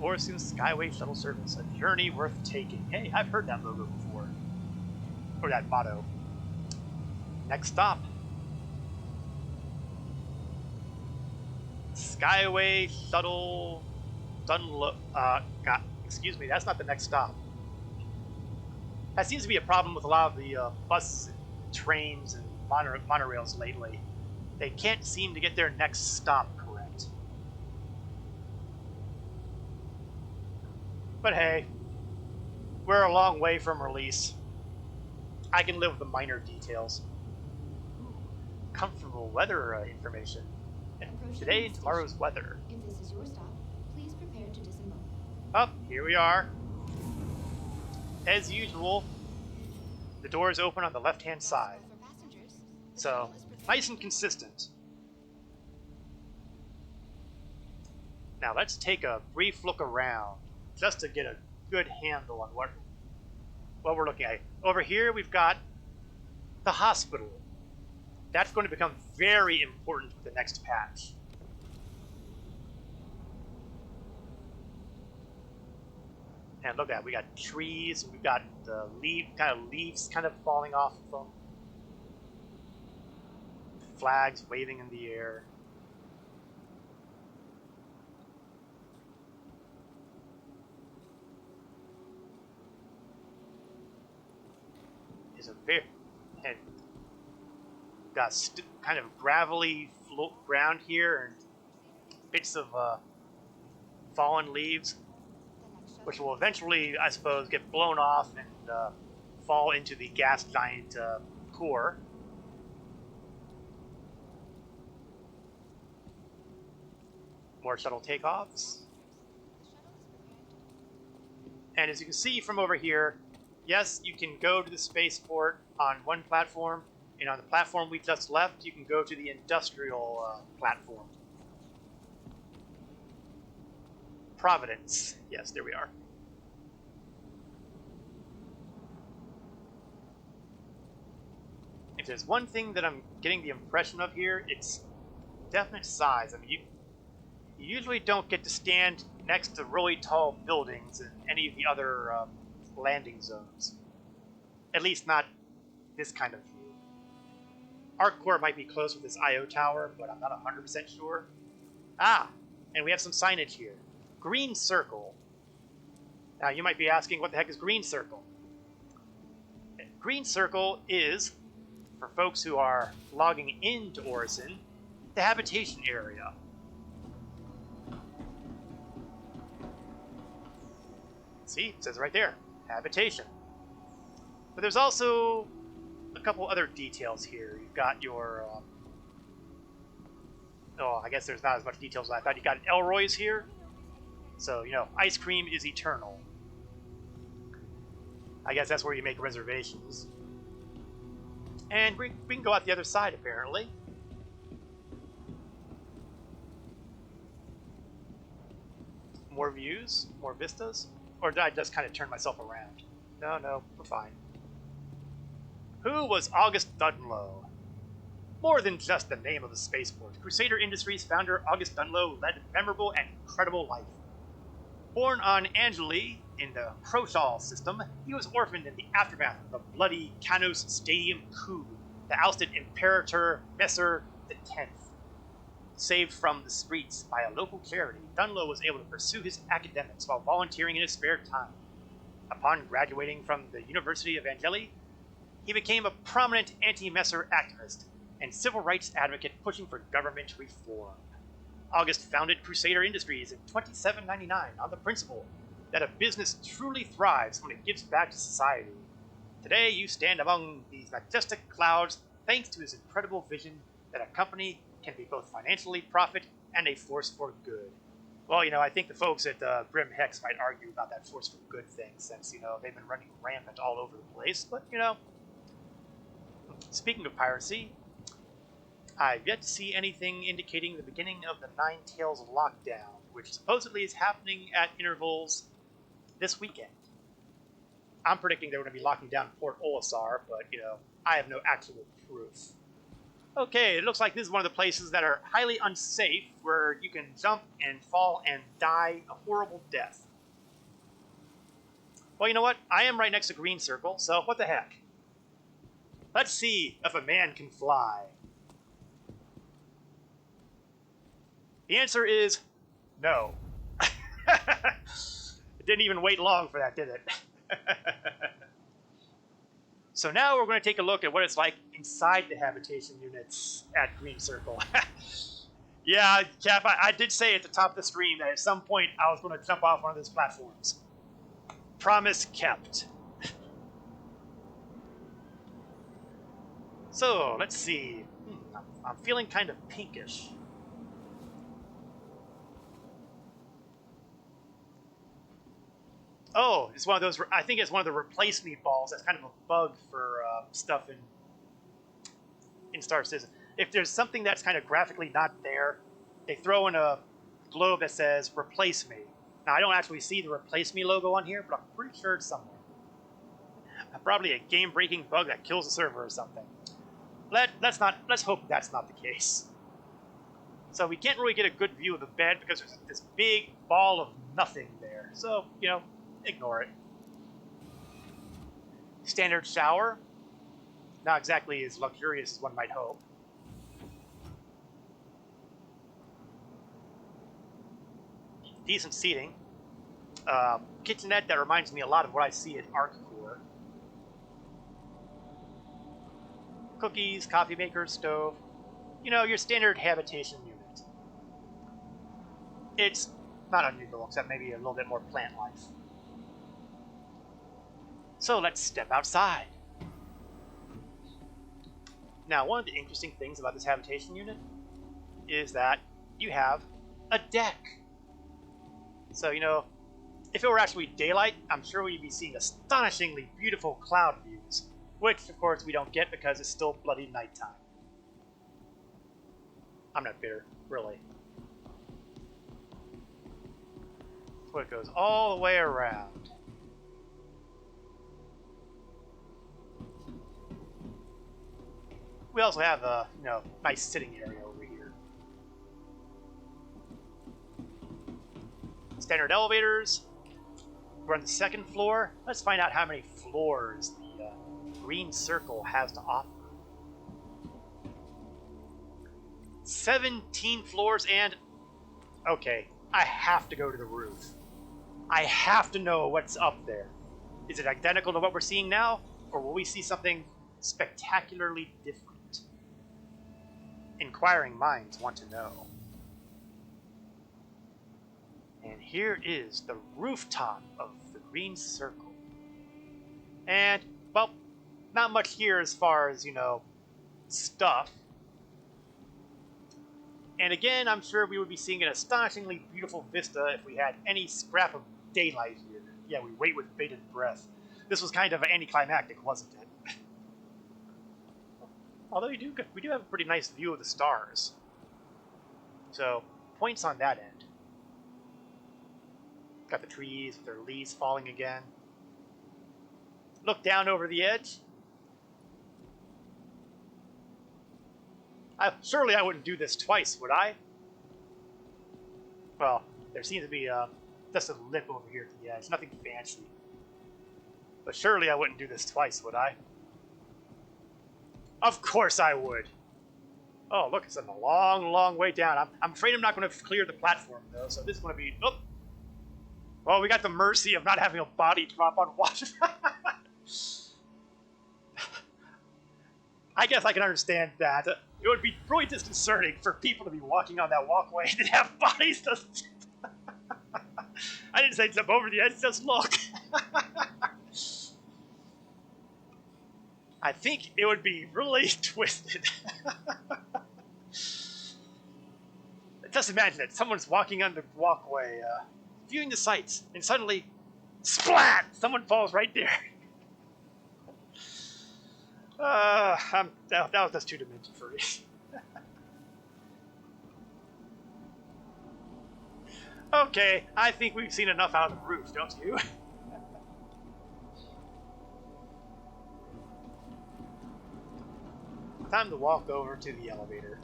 Orison Skyway Shuttle Service, a journey worth taking. Hey, I've heard that logo before. Or that motto. Next stop. Skyway Shuttle excuse me, that's not the next stop. That seems to be a problem with a lot of the buses and trains and monorails lately. They can't seem to get their next stop correct. But hey, we're a long way from release. I can live with the minor details. Comfortable weather information. And today and tomorrow's weather. If this is your stop, please prepare to disembark. Oh, here we are. As usual, the doors open on the left-hand side. So, nice and consistent. Now let's take a brief look around, just to get a good handle on what we're looking at. Over here we've got the hospital. That's going to become very important with the next patch. And look at that, we got trees, we got leaves kind of falling off of them. Flags waving in the air. It's a very and got kind of gravelly ground here and bits of fallen leaves, which will eventually, I suppose, get blown off and fall into the gas giant core. More shuttle takeoffs. And as you can see from over here, yes, you can go to the spaceport on one platform, and on the platform we just left, you can go to the industrial platform. Providence. Yes, there we are. If there's one thing that I'm getting the impression of here, it's definite size. I mean, you usually don't get to stand next to really tall buildings in any of the other landing zones. At least not this kind of view. ArcCore might be close with this IO tower, but I'm not 100% sure. Ah, and we have some signage here. Green Circle. Now you might be asking, what the heck is Green Circle? Green Circle is, for folks who are logging into Orison, the habitation area. See, it says right there, habitation. But there's also a couple other details here. You've got your, oh, I guess there's not as much details as I thought. You got Elroy's here. So, you know, ice cream is eternal. I guess that's where you make reservations. And we can go out the other side, apparently. More views? More vistas? Or did I just kind of turn myself around? No, we're fine. Who was August Dunlow? More than just the name of a spaceport, Crusader Industries founder August Dunlow led a memorable and incredible life. Born on Angeli in the Croshaw system, he was orphaned in the aftermath of the bloody Canos Stadium coup that ousted Imperator Messer X. Saved from the streets by a local charity, Dunlow was able to pursue his academics while volunteering in his spare time. Upon graduating from the University of Angeli, he became a prominent anti-Messer activist and civil rights advocate pushing for government reform. August founded Crusader Industries in 2799 on the principle that a business truly thrives when it gives back to society. Today, you stand among these majestic clouds thanks to his incredible vision that a company can be both financially profit and a force for good. Well, you know, I think the folks at Grim Hex might argue about that force for good thing since, you know, they've been running rampant all over the place. But, you know, speaking of piracy, I've yet to see anything indicating the beginning of the Nine Tails lockdown, which supposedly is happening at intervals this weekend. I'm predicting they're going to be locking down Port Olisar, but, you know, I have no actual proof. Okay, it looks like this is one of the places that are highly unsafe, where you can jump and fall and die a horrible death. Well, you know what? I am right next to Green Circle, so what the heck? Let's see if a man can fly. The answer is no. It didn't even wait long for that, did it? So now we're going to take a look at what it's like inside the habitation units at Green Circle. Yeah, Cap, I did say at the top of the stream that at some point I was going to jump off one of those platforms. Promise kept. So, let's see. I'm feeling kind of pinkish. Oh, it's one of those. I think it's one of the replace me balls. That's kind of a bug for stuff in Star Citizen. If there's something that's kind of graphically not there, they throw in a globe that says "replace me." Now I don't actually see the "replace me" logo on here, but I'm pretty sure it's somewhere. Probably a game-breaking bug that kills the server or something. Let's hope that's not the case. So we can't really get a good view of the bed because there's this big ball of nothing there. So, you know, Ignore it. Standard shower. Not exactly as luxurious as one might hope. Decent seating. Kitchenette that reminds me a lot of what I see at ArcCore. Cookies, coffee maker, stove. You know, your standard habitation unit. It's not unusual, except maybe a little bit more plant life. So let's step outside. Now, one of the interesting things about this habitation unit is that you have a deck. So, you know, if it were actually daylight, I'm sure we'd be seeing astonishingly beautiful cloud views, which, of course, we don't get because it's still bloody nighttime. I'm not bitter, really. So it goes all the way around. We also have a, you know, nice sitting area over here. Standard elevators. We're on the second floor. Let's find out how many floors the green circle has to offer. 17 floors and... Okay, I have to go to the roof. I have to know what's up there. Is it identical to what we're seeing now? Or will we see something spectacularly different? Inquiring minds want to know. And here is the rooftop of the green circle. And, well, not much here as far as, you know, stuff. And again, I'm sure we would be seeing an astonishingly beautiful vista if we had any scrap of daylight here. Yeah, we wait with bated breath. This was kind of anticlimactic, wasn't it? Although we do have a pretty nice view of the stars. So, points on that end. Got the trees with their leaves falling again. Look down over the edge. Surely I wouldn't do this twice, would I? Well, there seems to be just a lip over here at the edge. Nothing fancy. But surely I wouldn't do this twice, would I? Of course I would. Oh, look, it's a long, long way down. I'm afraid I'm not going to clear the platform, though, so this is going to be... Oh! Well, we got the mercy of not having a body drop on water. I guess I can understand that. It would be really disconcerting for people to be walking on that walkway and have bodies just... I didn't say jump over the edge, just look. I think it would be really twisted. Just imagine it. Someone's walking on the walkway, viewing the sights, and suddenly, splat! Someone falls right there. That was just two-dimension for me. Okay, I think we've seen enough out of the roof, don't you? Time to walk over to the elevator.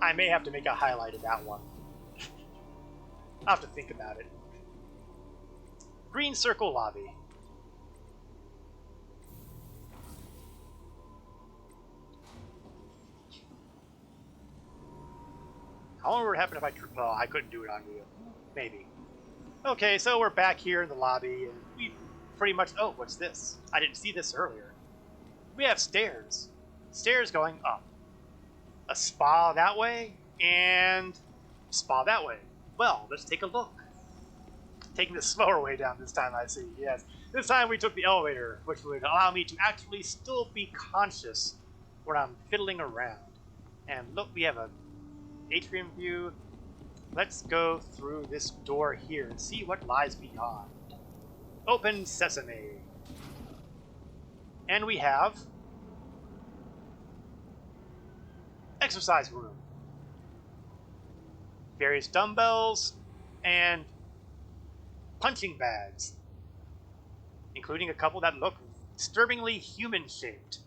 I may have to make a highlight of that one. I'll have to think about it. Green Circle Lobby. How long would it happen if I... Well, I couldn't do it on you. Maybe. Okay, so we're back here in the lobby, and we pretty much... Oh, what's this? I didn't see this earlier. We have stairs. Stairs going up. A spa that way, and a spa that way. Well, let's take a look. Taking the slower way down this time, I see. Yes. This time we took the elevator, which would allow me to actually still be conscious when I'm fiddling around. And look, we have a atrium view. Let's go through this door here and see what lies beyond. Open sesame. And we have exercise room. Various dumbbells and punching bags, including a couple that look disturbingly human-shaped.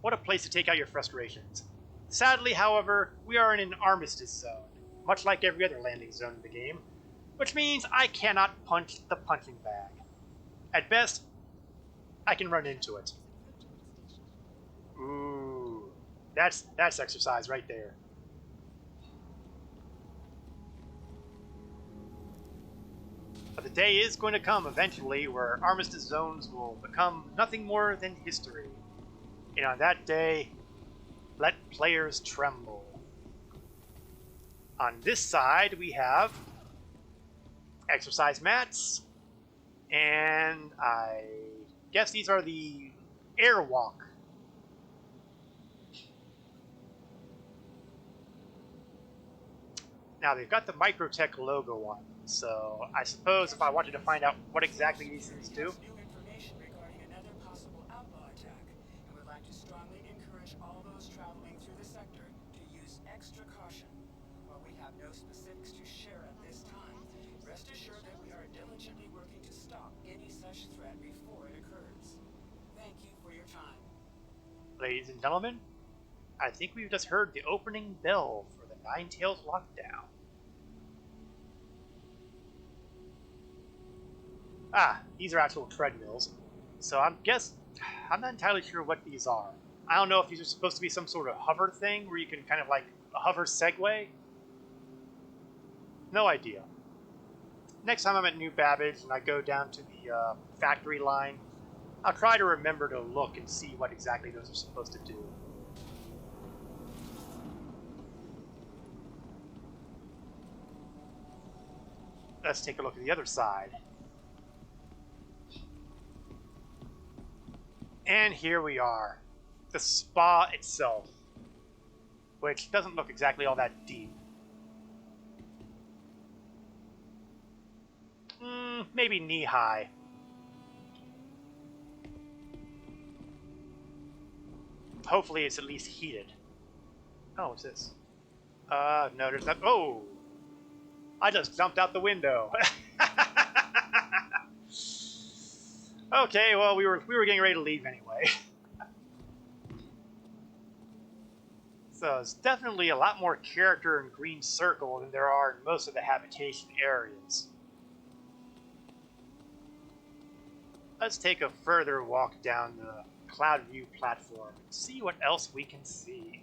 What a place to take out your frustrations. Sadly, however, we are in an armistice zone, much like every other landing zone in the game, which means I cannot punch the punching bag. At best, I can run into it. Ooh, that's exercise right there. But the day is going to come eventually where armistice zones will become nothing more than history. And on that day, let players tremble. On this side, we have exercise mats, and I guess these are the airwalk. Now, they've got the Microtech logo on them, so I suppose if I wanted to find out what exactly these things do. New information regarding another possible outlaw attack, and would like to strongly encourage all those traveling through the sector to use extra caution. While we have no specifics to share at this time, rest assured that we are diligently working to stop any such threat before it occurs. Thank you for your time. Ladies and gentlemen, I think we've just heard the opening bell for the Nine Tails lockdown. Ah, these are actual treadmills. So I'm not entirely sure what these are. I don't know if these are supposed to be some sort of hover thing where you can kind of like a hover Segway. No idea. Next time I'm at New Babbage and I go down to the factory line, I'll try to remember to look and see what exactly those are supposed to do. Let's take a look at the other side. And here we are, the spa itself, which doesn't look exactly all that deep. Maybe knee-high. Hopefully it's at least heated. Oh, what's this? No, there's not. Oh! I just jumped out the window. Okay, well, we were getting ready to leave anyway. So it's definitely a lot more character in Green Circle than there are in most of the habitation areas. Let's take a further walk down the Cloud View platform and see what else we can see.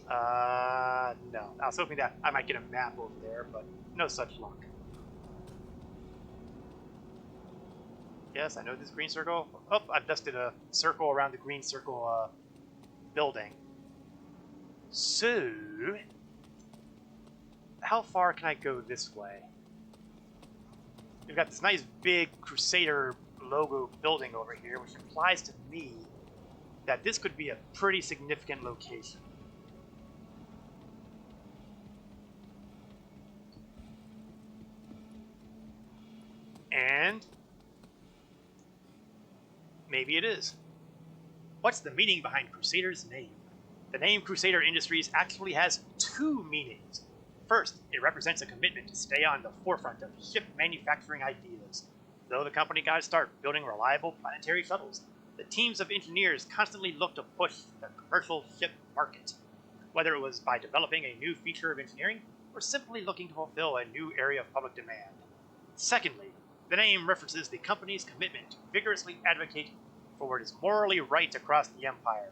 No. I was hoping that I might get a map over there, but no such luck. Yes, I know this green circle. Oh, I've just did a circle around the green circle building. So, how far can I go this way? We've got this nice big Crusader logo building over here, which implies to me that this could be a pretty significant location. And maybe it is. What's the meaning behind Crusader's name? The name Crusader Industries actually has two meanings. First, it represents a commitment to stay on the forefront of ship manufacturing ideas. Though the company got to start building reliable planetary shuttles, the teams of engineers constantly looked to push the commercial ship market, whether it was by developing a new feature of engineering or simply looking to fulfill a new area of public demand. Secondly, the name references the company's commitment to vigorously advocate for what is morally right across the Empire.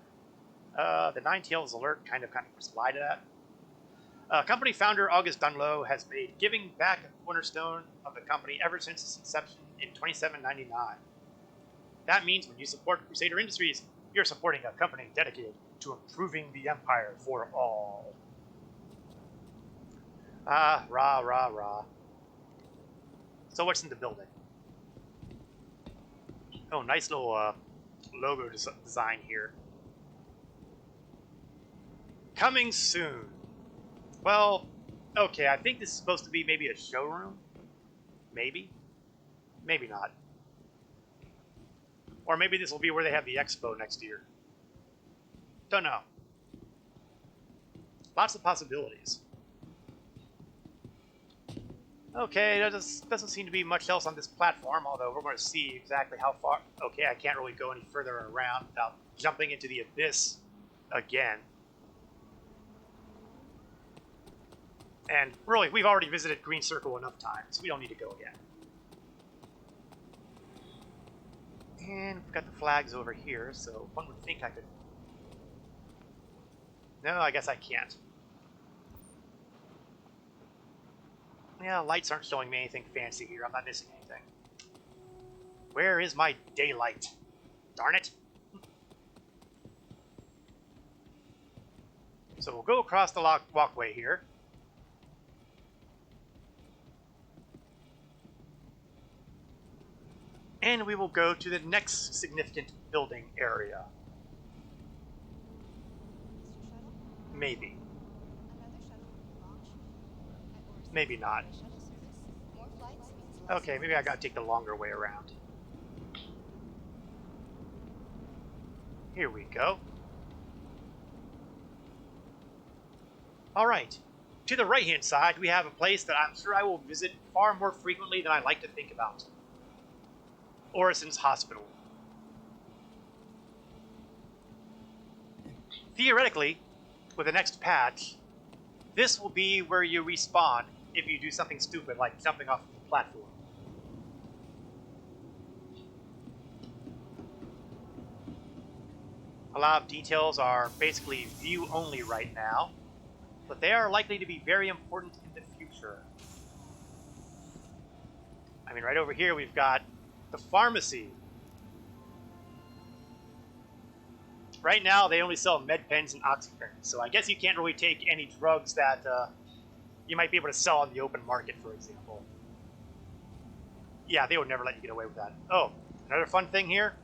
The Nine Tails alert kind of replied to that. Company founder August Dunlow has made giving back a cornerstone of the company ever since its inception in 2799. That means when you support Crusader Industries, you're supporting a company dedicated to improving the Empire for all. Ah, rah, rah, rah. So what's in the building? Oh, nice little logo design here. Coming soon. Well, okay, I think this is supposed to be maybe a showroom. Maybe. Maybe not. Or maybe this will be where they have the expo next year. Don't know. Lots of possibilities. Okay, there doesn't seem to be much else on this platform, although we're going to see exactly how far... Okay, I can't really go any further around without jumping into the abyss again. And really, we've already visited Green Circle enough times. We don't need to go again. And we've got the flags over here, so one would think I could... No, I guess I can't. Yeah, lights aren't showing me anything fancy here. I'm not missing anything. Where is my daylight? Darn it. So we'll go across the walkway here. And we will go to the next significant building area. Mr. Shuttle? Maybe. Another shuttle will launch at Orison. Maybe not. Shuttle service. More flights means less Okay, maybe I gotta take the longer way around. Here we go. Alright. To the right-hand side, we have a place that I'm sure I will visit far more frequently than I like to think about. Orison's Hospital. Theoretically, with the next patch, this will be where you respawn if you do something stupid like jumping off the platform. A lot of details are basically view only right now, but they are likely to be very important in the future. I mean, right over here we've got the pharmacy. Right now they only sell med pens and oxypens, so I guess you can't really take any drugs that you might be able to sell on the open market, for example. Yeah, they would never let you get away with that. Oh, another fun thing here.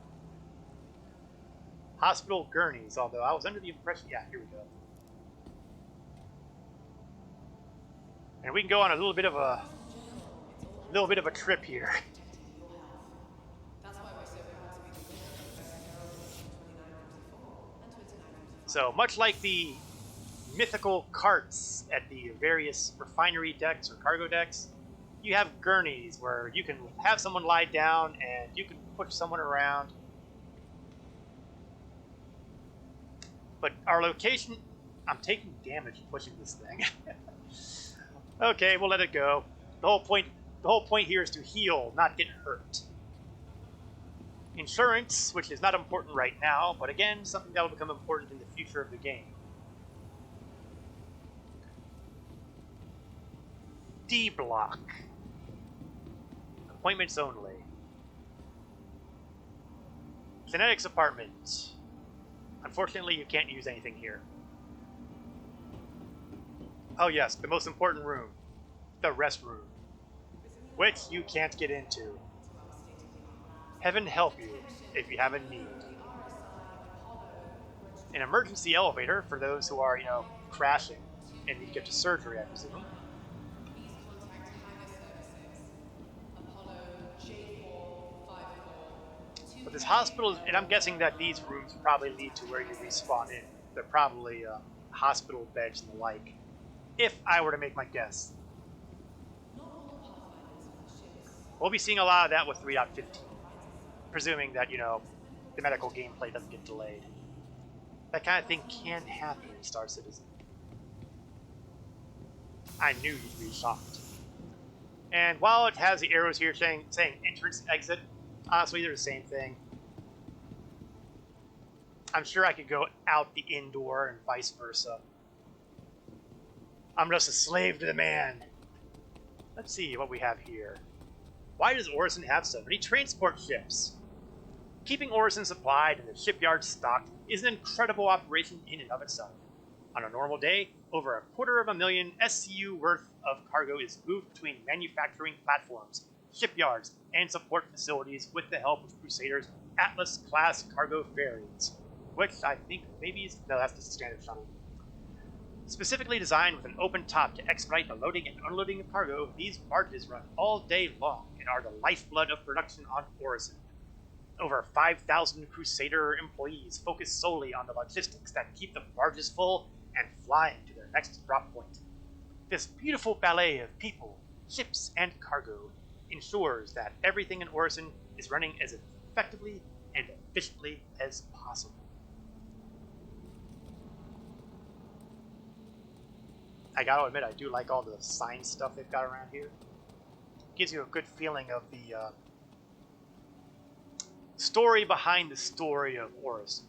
Hospital gurneys, although I was under the impression... Yeah, here we go. And we can go on a little bit of a trip here. So much like the mythical carts at the various refinery decks or cargo decks, you have gurneys where you can have someone lie down and you can push someone around. But our location... I'm taking damage pushing this thing. Okay, we'll let it go. The whole point here is to heal, not get hurt. Insurance, which is not important right now, but again, something that will become important in the future of the game. D block. Appointments only. Genetics apartment. Unfortunately, you can't use anything here. Oh yes, the most important room. The rest room. Which you can't get into. Heaven help you if you have a need. An emergency elevator for those who are, crashing and need to get to surgery, I presume. But this hospital, and I'm guessing that these rooms probably lead to where you respawn in. They're probably hospital beds and the like, if I were to make my guess. We'll be seeing a lot of that with 3.15, presuming that, the medical gameplay doesn't get delayed. That kind of thing can happen in Star Citizen. I knew you'd be shocked. And while it has the arrows here saying entrance and exit, honestly, they're the same thing. I'm sure I could go out the indoor and vice versa. I'm just a slave to the man. Let's see what we have here. Why does Orison have so many transport ships? Keeping Orison supplied and the shipyard stocked is an incredible operation in and of itself. On a normal day, over 250,000 SCU worth of cargo is moved between manufacturing platforms, shipyards, and support facilities with the help of Crusader's Atlas-class cargo ferries, which I think maybe is... No, that's just a standard shuttle. Specifically designed with an open top to expedite the loading and unloading of cargo, these barges run all day long and are the lifeblood of production on Orison. Over 5,000 Crusader employees focus solely on the logistics that keep the barges full and flying to their next drop point. This beautiful ballet of people, ships, and cargo ensures that everything in Orison is running as effectively and efficiently as possible. I gotta admit, I do like all the science stuff they've got around here. Gives you a good feeling of the story behind the story of Orison.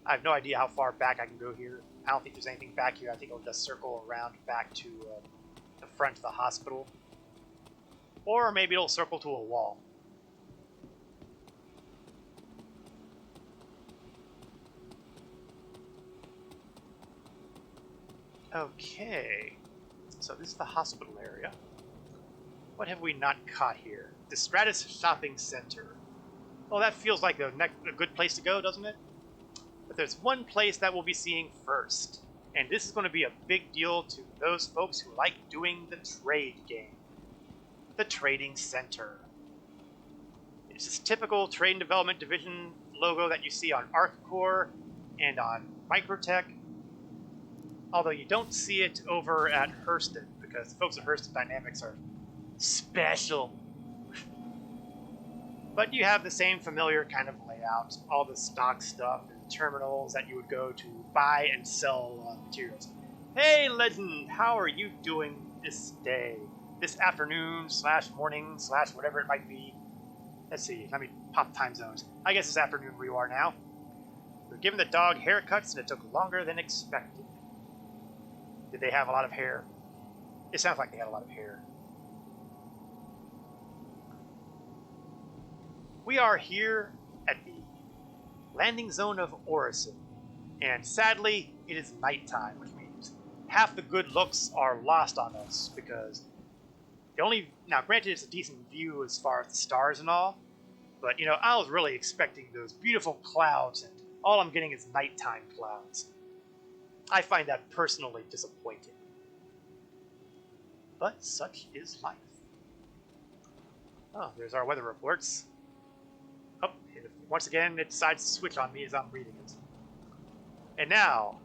I have no idea how far back I can go here. I don't think there's anything back here. I think it'll just circle around back to the front of the hospital. Or maybe it'll circle to a wall. Okay. So this is the hospital area. What have we not caught here? The Stratus Shopping Center. Well, that feels like a good place to go, doesn't it? But there's one place that we'll be seeing first. And this is going to be a big deal to those folks who like doing the trade game. The Trading Center. It's this typical Trade and Development Division logo that you see on ArcCore and on Microtech. Although you don't see it over at Hurston, because the folks at Hurston Dynamics are special. But you have the same familiar kind of layout, all the stock stuff and terminals that you would go to buy and sell materials. Hey Legend, how are you doing this day? This afternoon / morning / whatever it might be. Let's see, let me pop time zones. I guess it's afternoon where you are now. We're giving the dog haircuts and it took longer than expected. Did they have a lot of hair? It sounds like they had a lot of hair. We are here at the landing zone of Orison, and sadly, it is nighttime, which means half the good looks are lost on us, because now granted it's a decent view as far as the stars and all, but you know, I was really expecting those beautiful clouds, and all I'm getting is nighttime clouds. I find that personally disappointing. But such is life. Oh, there's our weather reports. Oh, once again, it decides to switch on me as I'm reading it. And now,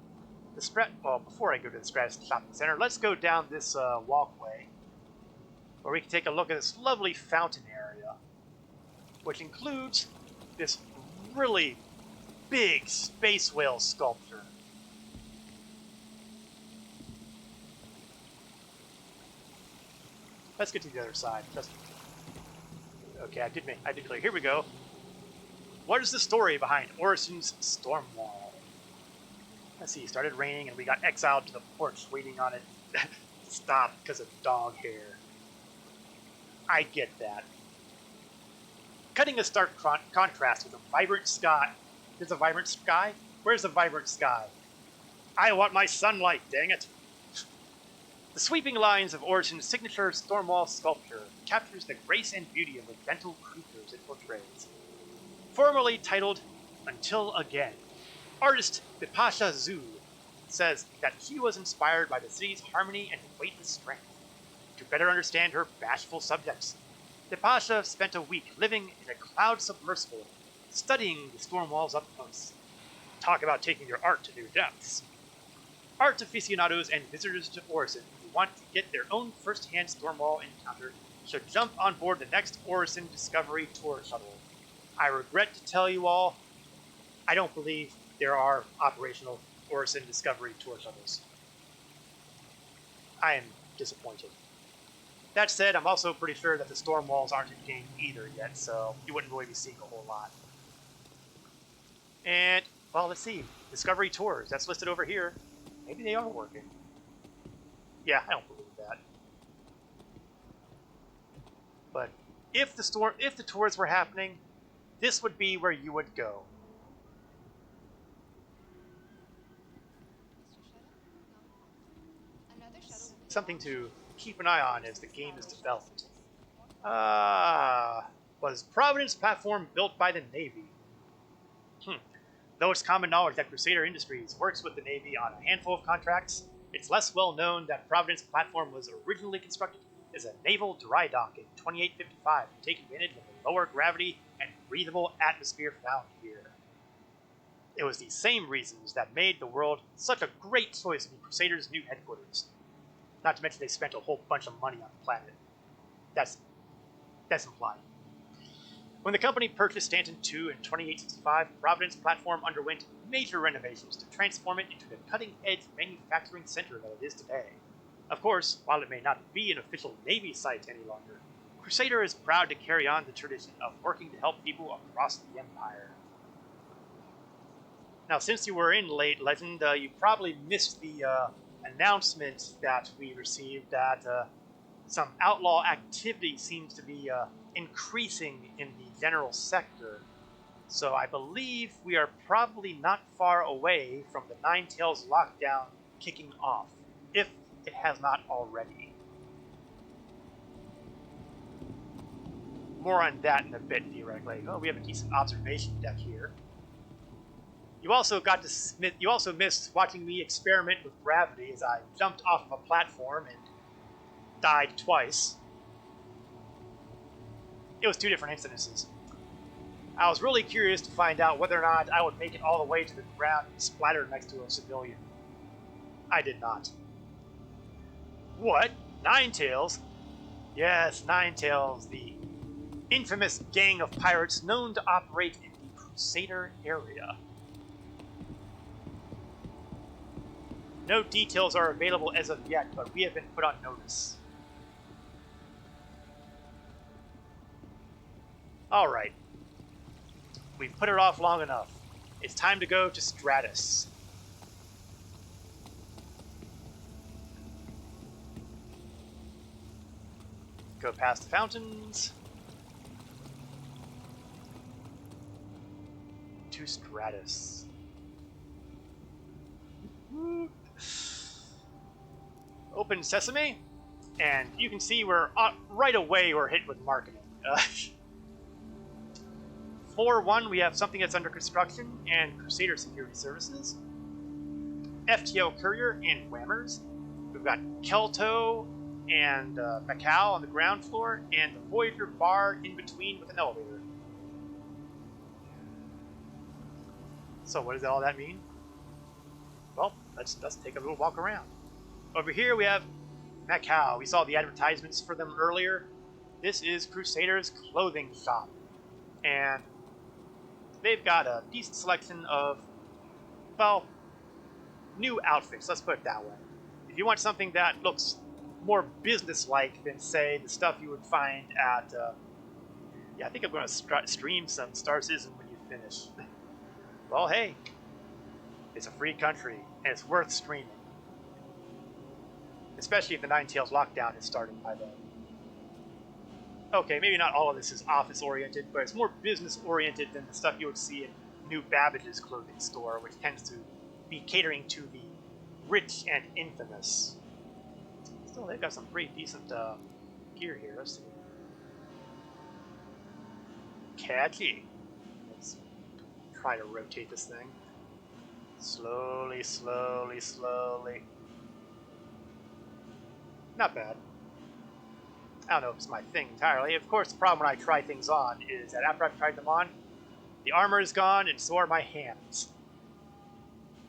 before I go to the Stratus Shopping Center, let's go down this walkway, where we can take a look at this lovely fountain area, which includes this really big space whale sculpture. Let's get to the other side. Okay, I did clear. Here we go. What is the story behind Orison's storm wall? Let's see, it started raining and we got exiled to the porch waiting on it to stop because of dog hair. I get that. Cutting a stark contrast with a vibrant sky. There's a vibrant sky? Where's the vibrant sky? I want my sunlight, dang it! The sweeping lines of Orison's signature Stormwall sculpture captures the grace and beauty of the gentle creatures it portrays. Formerly titled Until Again, artist Bipasha Zhu says that she was inspired by the city's harmony and weightless strength. To better understand her bashful subjects, Bipasha spent a week living in a cloud submersible, studying the storm walls up close. Talk about taking your art to new depths. Art aficionados and visitors to Orison who want to get their own first-hand Stormwall encounter should jump on board the next Orison Discovery Tour Shuttle. I regret to tell you all, I don't believe there are operational Orison Discovery Tour Shuttles. I am disappointed. That said, I'm also pretty sure that the storm walls aren't in game either yet, so you wouldn't really be seeing a whole lot. And, well, let's see. Discovery Tours, that's listed over here. Maybe they are working. Yeah, I don't believe that. But if the tours were happening, this would be where you would go. Something to keep an eye on as the game is developed. Was Providence platform built by the Navy? Though it's common knowledge that Crusader Industries works with the Navy on a handful of contracts, it's less well known that Providence platform was originally constructed as a naval dry dock in 2855 to take advantage of the lower gravity and breathable atmosphere found here. It was these same reasons that made the world such a great choice to be Crusader's new headquarters. Not to mention they spent a whole bunch of money on the planet. That's implied. When the company purchased Stanton 2 in 2865, Providence platform underwent major renovations to transform it into the cutting-edge manufacturing center that it is today. Of course, while it may not be an official Navy site any longer, Crusader is proud to carry on the tradition of working to help people across the Empire. Now, since you were in late Legend, you probably missed the announcement that we received that some outlaw activity seems to be increasing in the general sector. So I believe we are probably not far away from the Nine Tails lockdown kicking off, if it has not already. More on that in a bit, theoretically. Oh, we have a decent observation deck here. You also missed watching me experiment with gravity as I jumped off of a platform and died twice. It was 2 different incidences. I was really curious to find out whether or not I would make it all the way to the ground and splatter next to a civilian. I did not. What? Nine Tails? Yes, Nine Tails, the infamous gang of pirates known to operate in the Crusader area. No details are available as of yet, but we have been put on notice. Alright. We've put it off long enough. It's time to go to Stratus. Go past the fountains. To Stratus. Open sesame, and you can see right away we're hit with marketing. Floor 1, we have something that's under construction and Crusader Security Services. FTO Courier and Whammers. We've got Kelto and Macau on the ground floor, and the Voyager Bar in between with an elevator. So what does all that mean? Well, let's take a little walk around. Over here we have Macau. We saw the advertisements for them earlier. This is Crusader's clothing shop. And they've got a decent selection of, well, new outfits, let's put it that way. If you want something that looks more business-like than, say, the stuff you would find at, yeah, I think I'm going to stream some Star Citizen when you finish. Well, hey, it's a free country, and it's worth streaming. Especially if the Nine Tails lockdown is starting by then. Okay, maybe not all of this is office-oriented, but it's more business-oriented than the stuff you would see in New Babbage's clothing store, which tends to be catering to the rich and infamous. Still, they've got some pretty decent gear here. Let's see. Catchy. Let's try to rotate this thing. Slowly, slowly, slowly. Not bad. I don't know if it's my thing entirely. Of course, the problem when I try things on is that after I've tried them on, the armor is gone and so are my hands.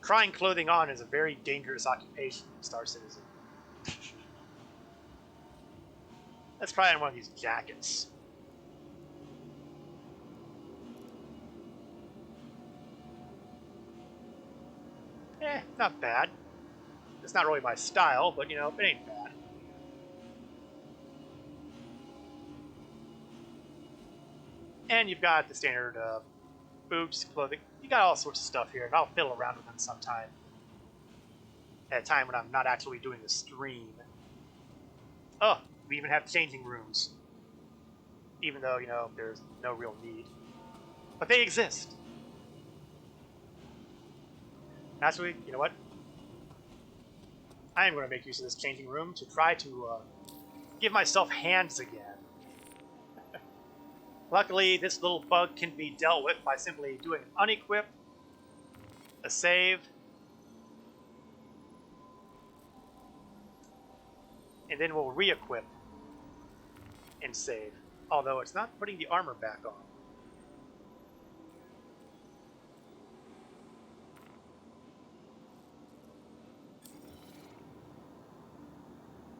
Trying clothing on is a very dangerous occupation in Star Citizen. Let's try on one of these jackets. Not bad. It's not really my style, but, you know, it ain't bad. And you've got the standard boots, clothing. You got all sorts of stuff here, and I'll fiddle around with them sometime. At a time when I'm not actually doing the stream. Oh, we even have changing rooms. Even though, you know, there's no real need. But they exist. Actually, you know what? I am going to make use of this changing room to try to give myself hands again. Luckily, this little bug can be dealt with by simply doing an unequip, a save, and then we'll re-equip and save. Although it's not putting the armor back on.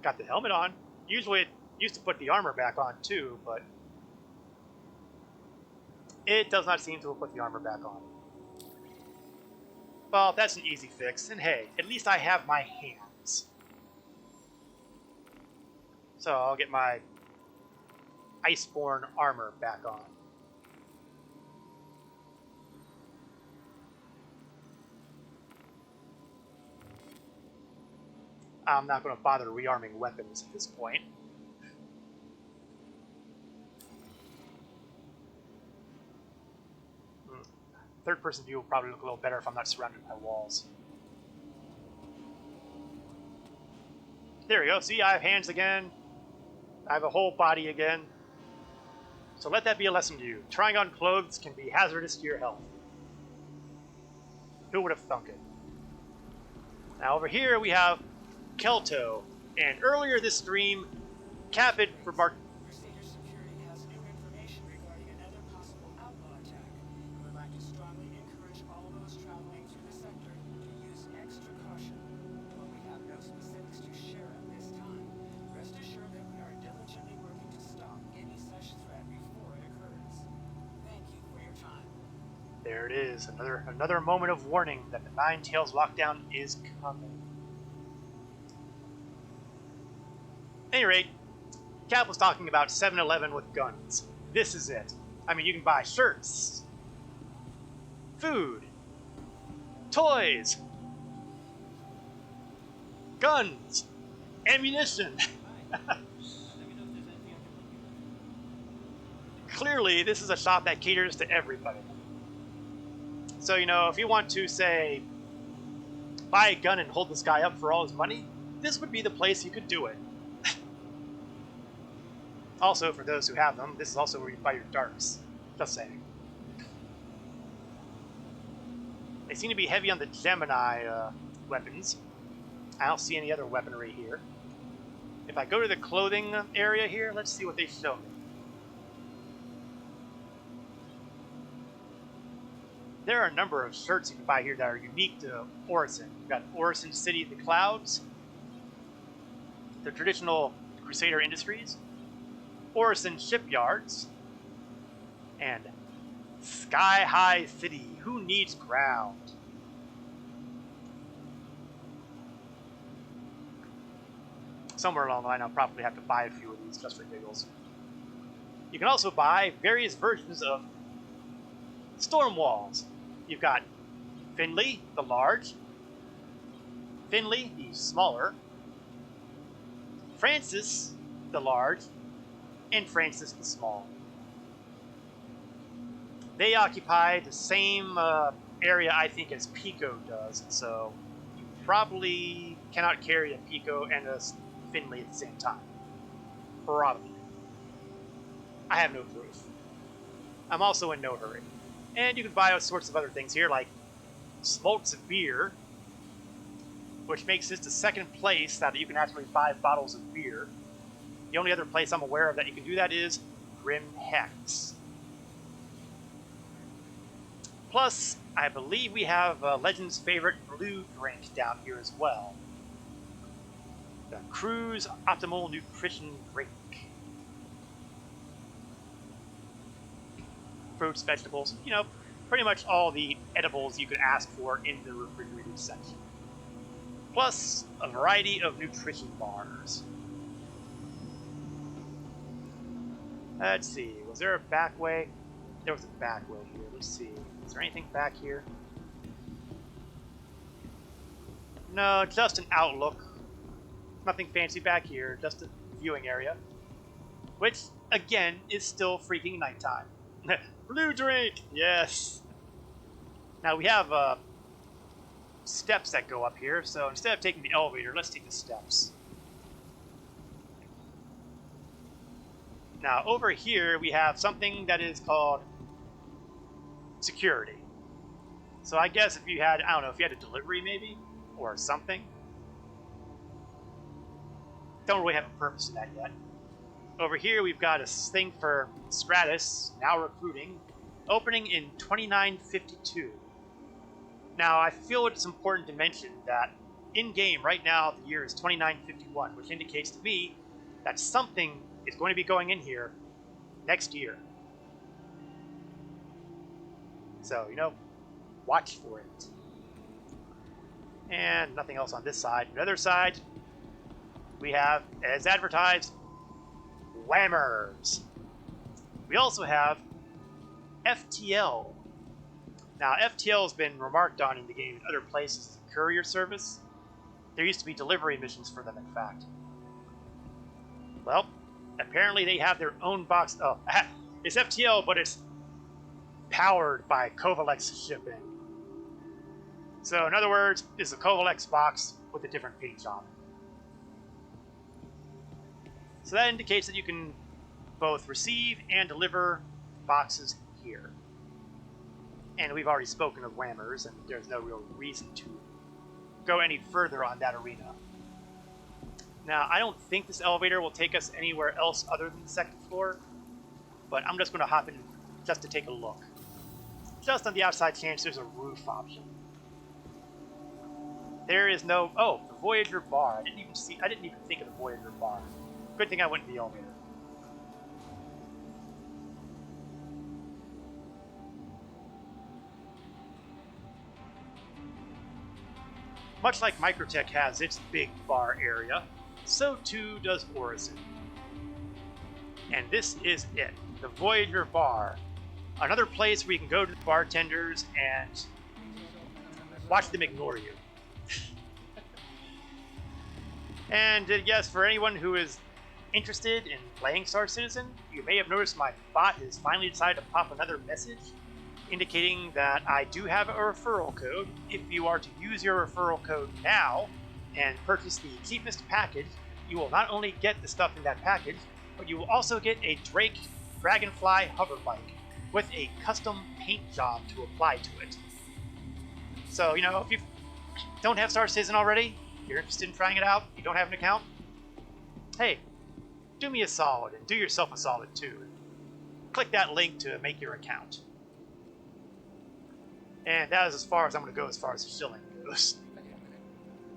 got the helmet on. Usually it used to put the armor back on too, but it does not seem to have put the armor back on. Well, that's an easy fix, and hey, at least I have my hands. So I'll get my Iceborne armor back on. I'm not going to bother rearming weapons at this point. Third-person view will probably look a little better if I'm not surrounded by walls. There we go. See, I have hands again. I have a whole body again. So let that be a lesson to you. Trying on clothes can be hazardous to your health. Who would have thunk it? Now over here we have Kelto. And earlier this stream, Capid remarked... Crusader Security has new information regarding another possible outlaw attack, and would like to strongly encourage all those traveling through the sector to use extra caution. While we have no specifics to share at this time, rest assured that we are diligently working to stop any such threat before it occurs. Thank you for your time. There it is, another moment of warning that the Nine Tails lockdown is coming. At any rate, Cap was talking about 7-Eleven with guns. This is it. I mean, you can buy shirts, food, toys, guns, ammunition. Clearly, this is a shop that caters to everybody. So, you know, if you want to, say, buy a gun and hold this guy up for all his money, this would be the place you could do it. Also, for those who have them, this is also where you buy your darts. Just saying. They seem to be heavy on the Gemini weapons. I don't see any other weaponry here. If I go to the clothing area here, let's see what they show me. There are a number of shirts you can buy here that are unique to Orison. You've got Orison City of the Clouds, the traditional Crusader Industries, Orison Shipyards, and Sky High City. Who needs ground? Somewhere along the line, I'll probably have to buy a few of these just for giggles. You can also buy various versions of storm walls. You've got Finley, the large, Finley, the smaller, Francis, the large, and Francis the small. They occupy the same area, I think, as Pico does, so you probably cannot carry a Pico and a Finley at the same time. Probably. I have no proof. I'm also in no hurry. And you can buy all sorts of other things here, like Smoltz beer, which makes this the second place that you can actually buy bottles of beer. The only other place I'm aware of that you can do that is Grim Hex. Plus, I believe we have Legend's favorite blue drink down here as well. The Cruise Optimal Nutrition Drink. Fruits, vegetables, you know, pretty much all the edibles you could ask for in the refrigerated section. Plus, a variety of nutrition bars. Let's see, was there a back way? There was a back way here. Let's see, is there anything back here? No, just an outlook. Nothing fancy back here, just a viewing area. Which, again, is still freaking nighttime. Blue drink! Yes! Now we have steps that go up here, so instead of taking the elevator, let's take the steps. Now over here we have something that is called security. So I guess if you had, I don't know, if you had a delivery maybe, or something. Don't really have a purpose in that yet. Over here we've got a thing for Stratus, now recruiting, opening in 2952. Now I feel it's important to mention that in game right now, the year is 2951, which indicates to me that something is going to be going in here next year. So, you know, watch for it. And nothing else on this side. On the other side, we have, as advertised, Whammers. We also have FTL. Now, FTL has been remarked on in the game in other places as a courier service. There used to be delivery missions for them, in fact. Well, apparently they have their own box. Oh, it's FTL, but it's powered by Kovalex shipping. So, in other words, it's a Kovalex box with a different paint job. So that indicates that you can both receive and deliver boxes here. And we've already spoken of Whammers, and there's no real reason to go any further on that arena. Now, I don't think this elevator will take us anywhere else other than the second floor, but I'm just going to hop in just to take a look. Just on the outside chance there's a roof option. There is no... Oh, the Voyager bar. I didn't even think of the Voyager bar. Good thing I went in the elevator. Much like Microtech has its big bar area, so too does Orison. And this is it, the Voyager bar. Another place where you can go to the bartenders and watch them ignore you. And yes, for anyone who is interested in playing Star Citizen, you may have noticed my bot has finally decided to pop another message indicating that I do have a referral code. If you are to use your referral code now and purchase the cheapest package, you will not only get the stuff in that package, but you will also get a Drake Dragonfly hover bike with a custom paint job to apply to it. So, you know, if you don't have Star Citizen already, you're interested in trying it out, you don't have an account, hey, do me a solid and do yourself a solid too. Click that link to make your account. And that is as far as I'm going to go as far as shilling goes.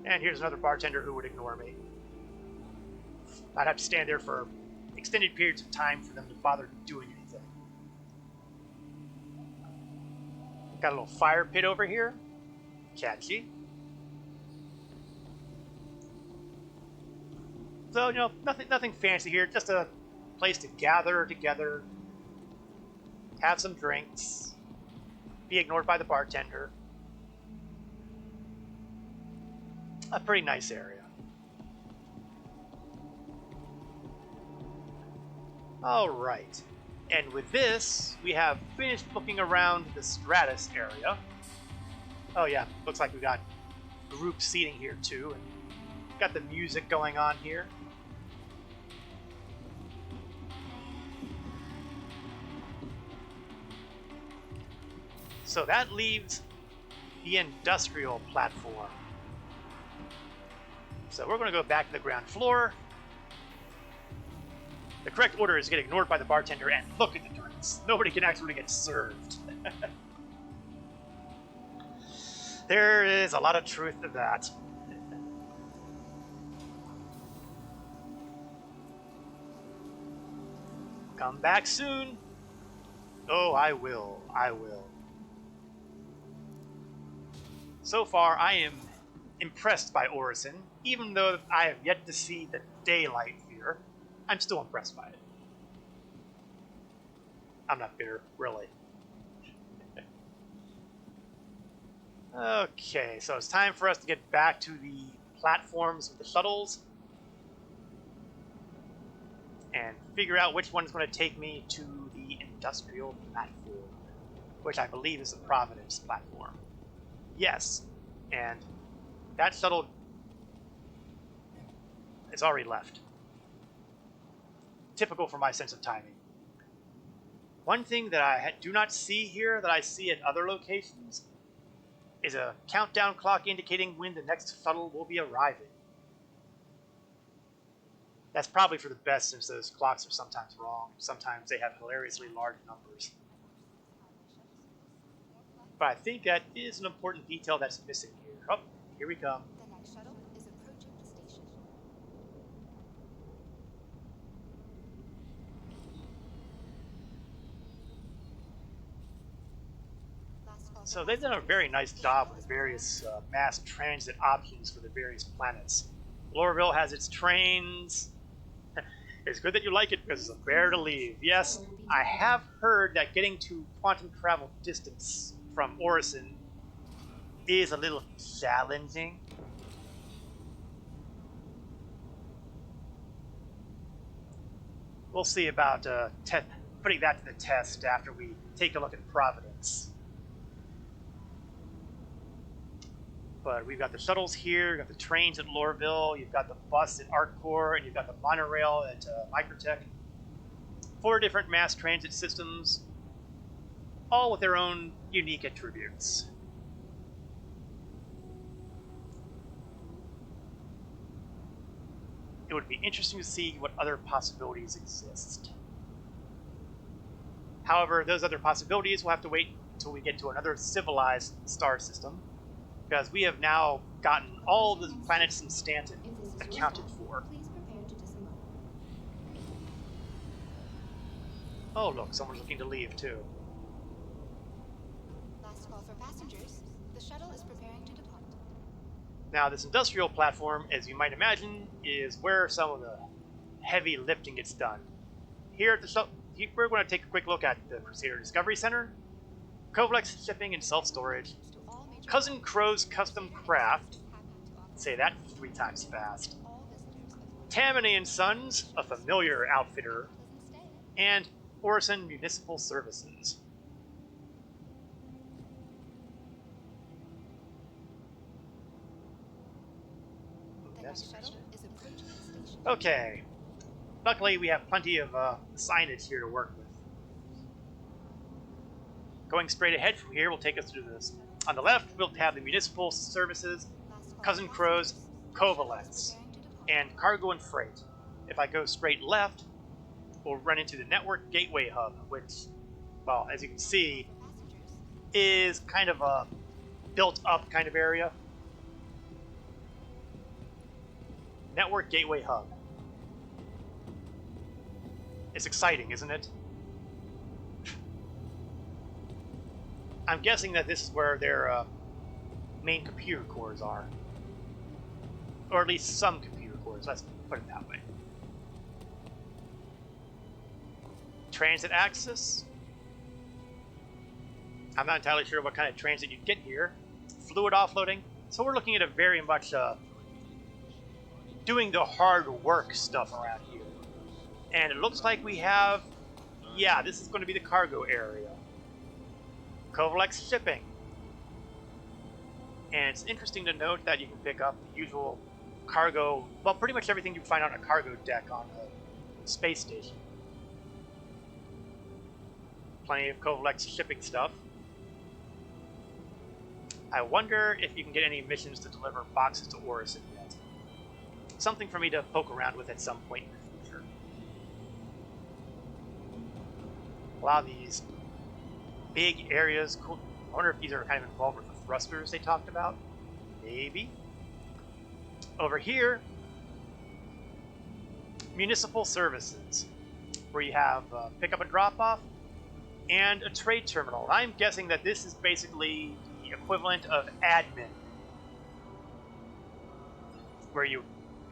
And here's another bartender who would ignore me. I'd have to stand there for extended periods of time for them to bother doing anything. Got a little fire pit over here. Catchy. So, you know, nothing fancy here. Just a place to gather together, have some drinks, be ignored by the bartender. A pretty nice area. Alright. And with this, we have finished looking around the Stratus area. Oh yeah, looks like we got group seating here too. And got the music going on here. So that leaves the industrial platform. So we're going to go back to the ground floor. The correct order is get ignored by the bartender and look at the drinks. Nobody can actually get served. There is a lot of truth to that. Come back soon. Oh, I will. I will. So far, I am impressed by Orison. Even though I have yet to see the daylight here, I'm still impressed by it. I'm not bitter, really. Okay, so it's time for us to get back to the platforms with the shuttles and figure out which one's going to take me to the industrial platform, which I believe is the Providence platform. Yes, and that shuttle is already left. Typical for my sense of timing. One thing that I do not see here that I see at other locations is a countdown clock indicating when the next shuttle will be arriving. That's probably for the best since those clocks are sometimes wrong. Sometimes they have hilariously large numbers. But I think that is an important detail that's missing here. Oh, here we come. The next shuttle So they've done a very nice job with the various mass transit options for the various planets. Lorville has its trains. It's good that you like it because it's a bear to leave. Yes, I have heard that getting to quantum travel distance from Orison is a little challenging. We'll see about putting that to the test after we take a look at Providence. But we've got the shuttles here, you've got the trains at Lorville, you've got the bus at ArcCore, and you've got the monorail at Microtech. 4 different mass transit systems, all with their own unique attributes. It would be interesting to see what other possibilities exist. However, those other possibilities will have to wait until we get to another civilized star system, because we have now gotten all the planets in Stanton accounted for. Please prepare to disembark. Oh look, someone's looking to leave too. Last call for passengers. The shuttle is preparing to depart. Now this industrial platform, as you might imagine, is where some of the heavy lifting gets done. Here at the shuttle, we're going to take a quick look at the Crusader Discovery Center, Kovalex Shipping and Self-Storage, To all major Cousin Crow's Custom Craft, happy to offer say that 3 times fast, all visitors a Tammany and Sons, a familiar outfitter, pleasant stay. and Orison Municipal Services. The next shuttle is approaching the station. Okay. Luckily, we have plenty of signage here to work with. Going straight ahead from here will take us through this. On the left, we'll have the Municipal Services, Last call Cousin for Crow's, passengers. Kovalex, Preparing to depart. and Cargo and Freight. If I go straight left, we'll run into the Network Gateway Hub, which, well, as you can see, For passengers. is kind of a built-up kind of area. Network Gateway Hub. It's exciting, isn't it? I'm guessing that this is where their main computer cores are. Or at least some computer cores, let's put it that way. Transit access. I'm not entirely sure what kind of transit you get here. Fluid offloading. So we're looking at a very much doing the hard work stuff around here. And it looks like we have, yeah, this is going to be the cargo area. Kovalex Shipping. And it's interesting to note that you can pick up the usual cargo, well, pretty much everything you find on a cargo deck on a space station. Plenty of Kovalex Shipping stuff. I wonder if you can get any missions to deliver boxes to Orison yet. Something for me to poke around with at some point in the future. A lot of these big areas, cool. I wonder if these are kind of involved with the thrusters they talked about. Maybe. Over here, municipal services, where you have pickup and drop off and a trade terminal. I'm guessing that this is basically the equivalent of admin, where you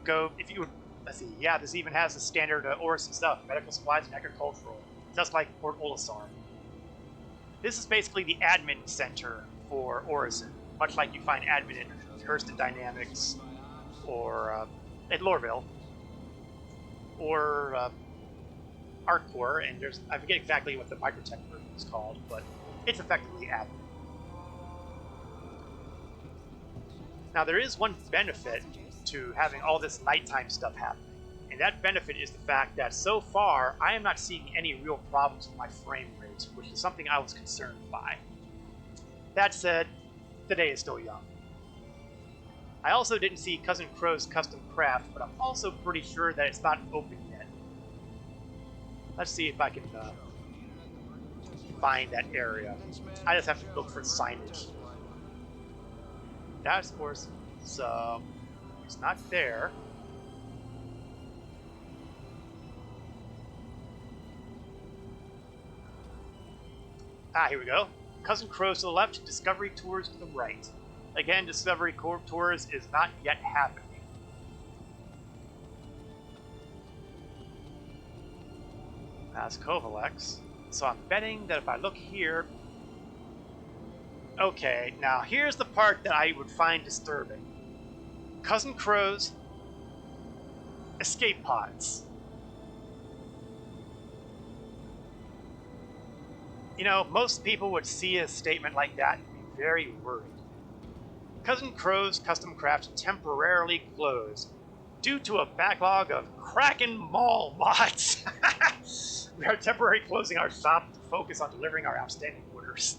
go, if you, let's see, yeah, this even has the standard Orison stuff, medical supplies and agricultural, just like Port Olisar. This is basically the admin center for Orison, much like you find admin at Hurston Dynamics, or at Lorville, or ArcCore, and there's, I forget exactly what the Microtech version is called, but it's effectively admin. Now there is one benefit to having all this nighttime stuff happening, and that benefit is the fact that so far I am not seeing any real problems with my frame rate, which is something I was concerned by. That said, the day is still young. I also didn't see Cousin Crow's Custom Craft, but I'm also pretty sure that it's not open yet. Let's see if I can find that area. I just have to look for signage. That's, of course, so it's not there. Ah, here we go. Cousin Crows to the left, Discovery Tours to the right. Again, Discovery Tours is not yet happening. That's Kovalex. So I'm betting that if I look here... Okay, now here's the part that I would find disturbing. Cousin Crows, escape pods. You know, most people would see a statement like that and be very worried. Cousin Crow's custom craft temporarily closed due to a backlog of Kraken Mall mods. We are temporarily closing our shop to focus on delivering our outstanding orders.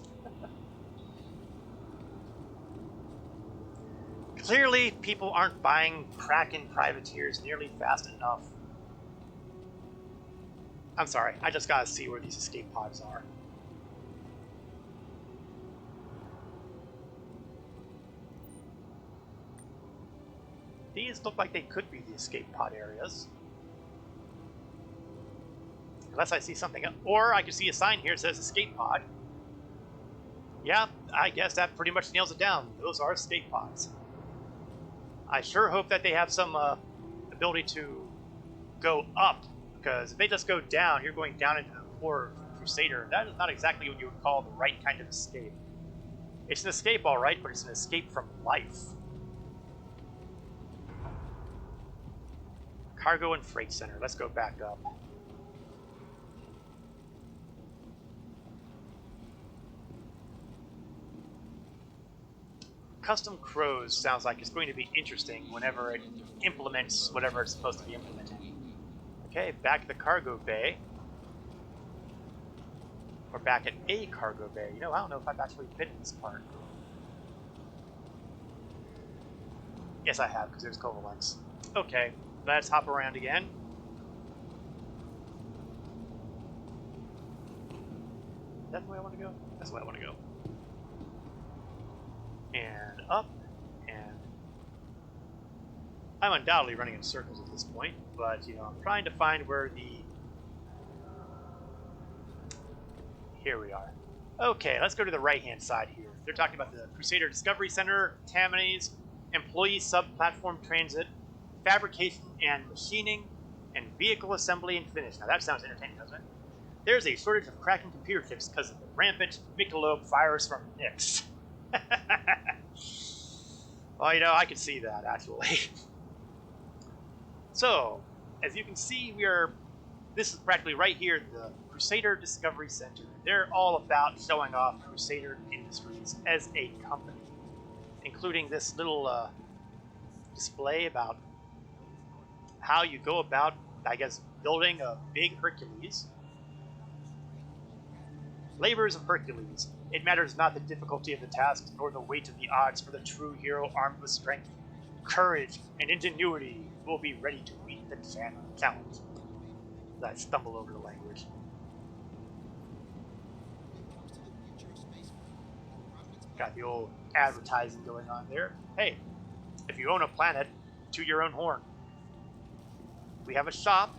Clearly, people aren't buying Kraken privateers nearly fast enough. I'm sorry, I just gotta see where these escape pods are. These look like they could be the escape pod areas. Unless I see something else. Or I could see a sign here that says escape pod. Yeah, I guess that pretty much nails it down. Those are escape pods. I sure hope that they have some ability to go up, because if they just go down, you're going down into the core Crusader. That is not exactly what you would call the right kind of escape. It's an escape, all right, but it's an escape from life. Cargo and Freight Center. Let's go back up. Custom Crows sounds like it's going to be interesting whenever it implements whatever it's supposed to be implementing. Okay, back at the cargo bay. Or back at a cargo bay. You know, I don't know if I've actually been in this part. Yes, I have, because there's Kovalex. Okay, let's hop around again. Is that the way I want to go? That's the way I want to go. And up, and I'm undoubtedly running in circles at this point, but you know, I'm trying to find where the... Here we are. Okay, let's go to the right-hand side here. They're talking about the Crusader Discovery Center, Tammany's, Employee Sub-Platform Transit, Fabrication and Machining, and Vehicle Assembly and Finish. Now that sounds entertaining, doesn't it? There's a shortage of Kraken computer chips because of the rampant Michelob virus from Nix. Well, you know, I can see that, actually. So, as you can see, this is practically right here, the Crusader Discovery Center. They're all about showing off Crusader Industries as a company, including this little display about how you go about, I guess, building a big Hercules. Labors of Hercules. It matters not the difficulty of the task, nor the weight of the odds, for the true hero armed with strength, courage, and ingenuity will be ready to meet the challenge. I stumble over the language. Got the old advertising going on there. Hey, if you own a planet, to your own horn. We have a shop,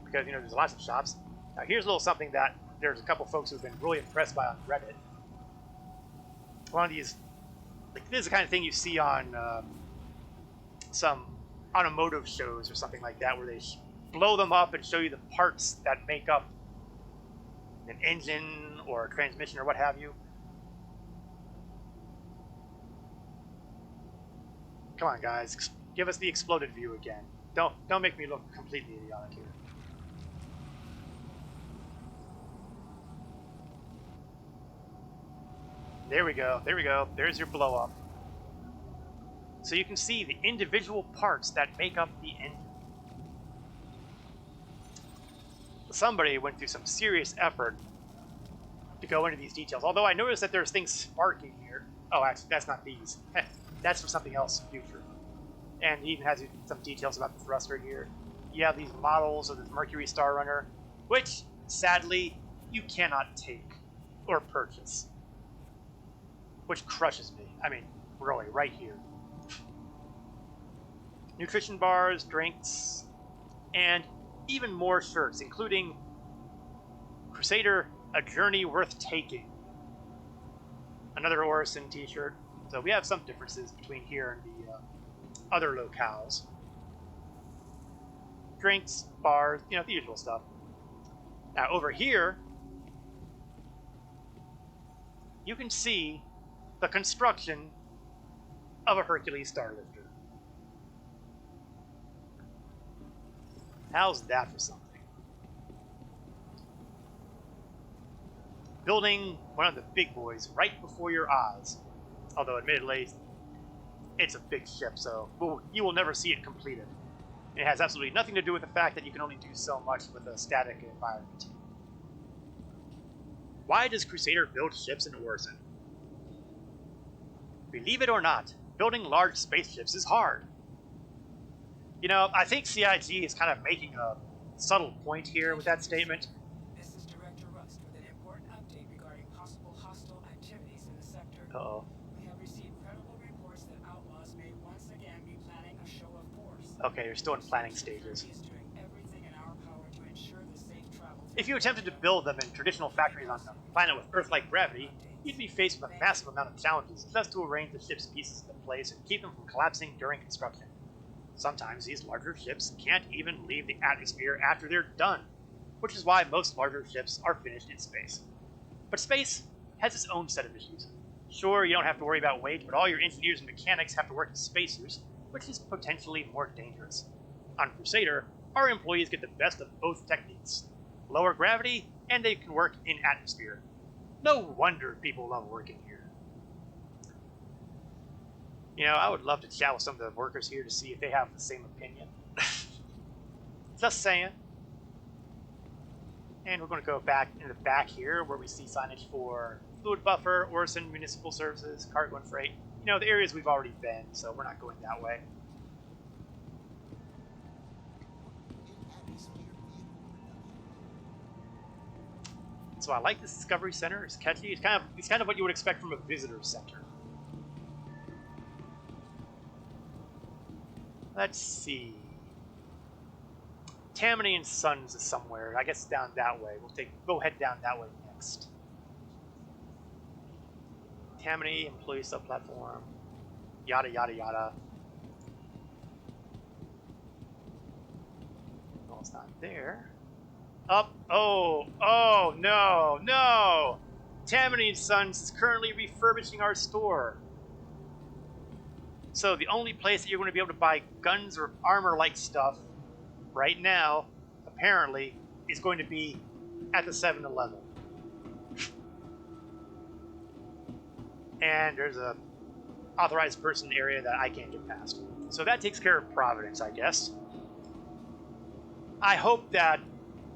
because, you know, there's lots of shops. Now, here's a little something that there's a couple folks who've been really impressed by on Reddit. One of these, like, this is the kind of thing you see on some automotive shows or something like that, where they blow them up and show you the parts that make up an engine or a transmission or what have you. Come on, guys, give us the exploded view again. Don't make me look completely idiotic here. There we go, there we go. There's your blow up. So you can see the individual parts that make up the engine. Somebody went through some serious effort to go into these details. Although I noticed that there's things sparking here. Oh, actually, that's not these. That's for something else future. And he even has some details about the thruster here. You have these models of the Mercury Star Runner, which, sadly, you cannot take or purchase. Which crushes me. I mean, really, right here. Nutrition bars, drinks, and even more shirts, including Crusader, A Journey Worth Taking. Another Orison t-shirt. So we have some differences between here and the other locales. Drinks, bars, you know, the usual stuff. Now over here, you can see the construction of a Hercules Starlifter. How's that for something? Building one of the big boys right before your eyes. Although admittedly, it's a big ship, so you will never see it completed. It has absolutely nothing to do with the fact that you can only do so much with a static environment. Why does Crusader build ships in Orison? Believe it or not, building large spaceships is hard. You know, I think CIG is kind of making a subtle point here with that statement. This is Director Rust with an important update regarding possible hostile activities in the sector. Uh-oh. We have received credible reports that outlaws may once again be planning a show of force. Okay, you're still in planning stages. Is doing everything in our power to ensure the safe travel. If you attempted to build them in traditional factories on a planet with Earth-like gravity, you'd be faced with a massive amount of challenges just to arrange the ship's pieces into place and keep them from collapsing during construction. Sometimes these larger ships can't even leave the atmosphere after they're done, which is why most larger ships are finished in space. But space has its own set of issues. Sure, you don't have to worry about weight, but all your engineers and mechanics have to work in spacesuits, which is potentially more dangerous. On Crusader, our employees get the best of both techniques. Lower gravity, and they can work in atmosphere. No wonder people love working here. You know, I would love to chat with some of the workers here to see if they have the same opinion. Just saying. And we're going to go back in the back here where we see signage for Fluid Buffer, Orison Municipal Services, Cargo and Freight. You know, the areas we've already been, so we're not going that way. So I like this Discovery Center. It's catchy. It's kind of what you would expect from a visitor center. Let's see. Tammany and Sons is somewhere. I guess down that way. We'll head down that way next. Tammany, employee subplatform. Yada yada yada. Well, it's not there. Up. Oh no, no! Tammany and Sons is currently refurbishing our store. So the only place that you're going to be able to buy guns or armor-like stuff right now, apparently, is going to be at the 7-Eleven. And there's a authorized person area that I can't get past. So that takes care of Providence, I guess. I hope that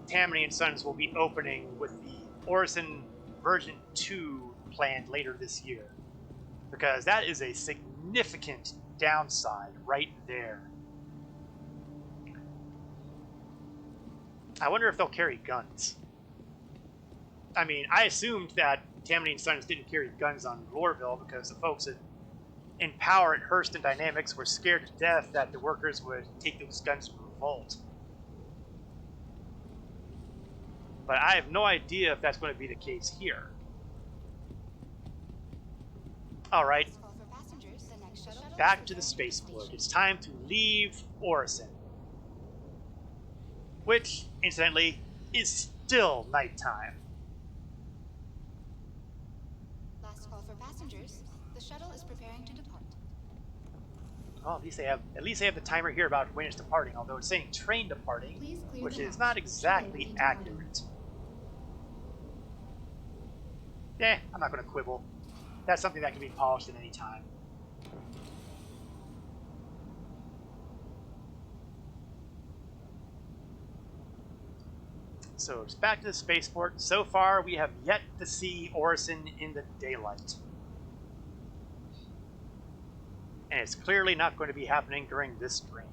Tammany and Sons will be opening with the Orison version 2 planned later this year. Because that is a significant downside right there. I wonder if they'll carry guns. I mean, I assumed that Tammany and Sons didn't carry guns on Lorville because the folks in power at Hearst and Dynamics were scared to death that the workers would take those guns and revolt. But I have no idea if that's going to be the case here. Alright, back to the spaceport. It's time to leave Orison. Which, incidentally, is still nighttime. Last call for passengers. The shuttle is preparing to depart. Well, at least they have the timer here about when it's departing, although it's saying train departing, which is not exactly accurate. I'm not going to quibble. That's something that can be polished at any time. So it's back to the spaceport. So far, we have yet to see Orison in the daylight. And it's clearly not going to be happening during this stream.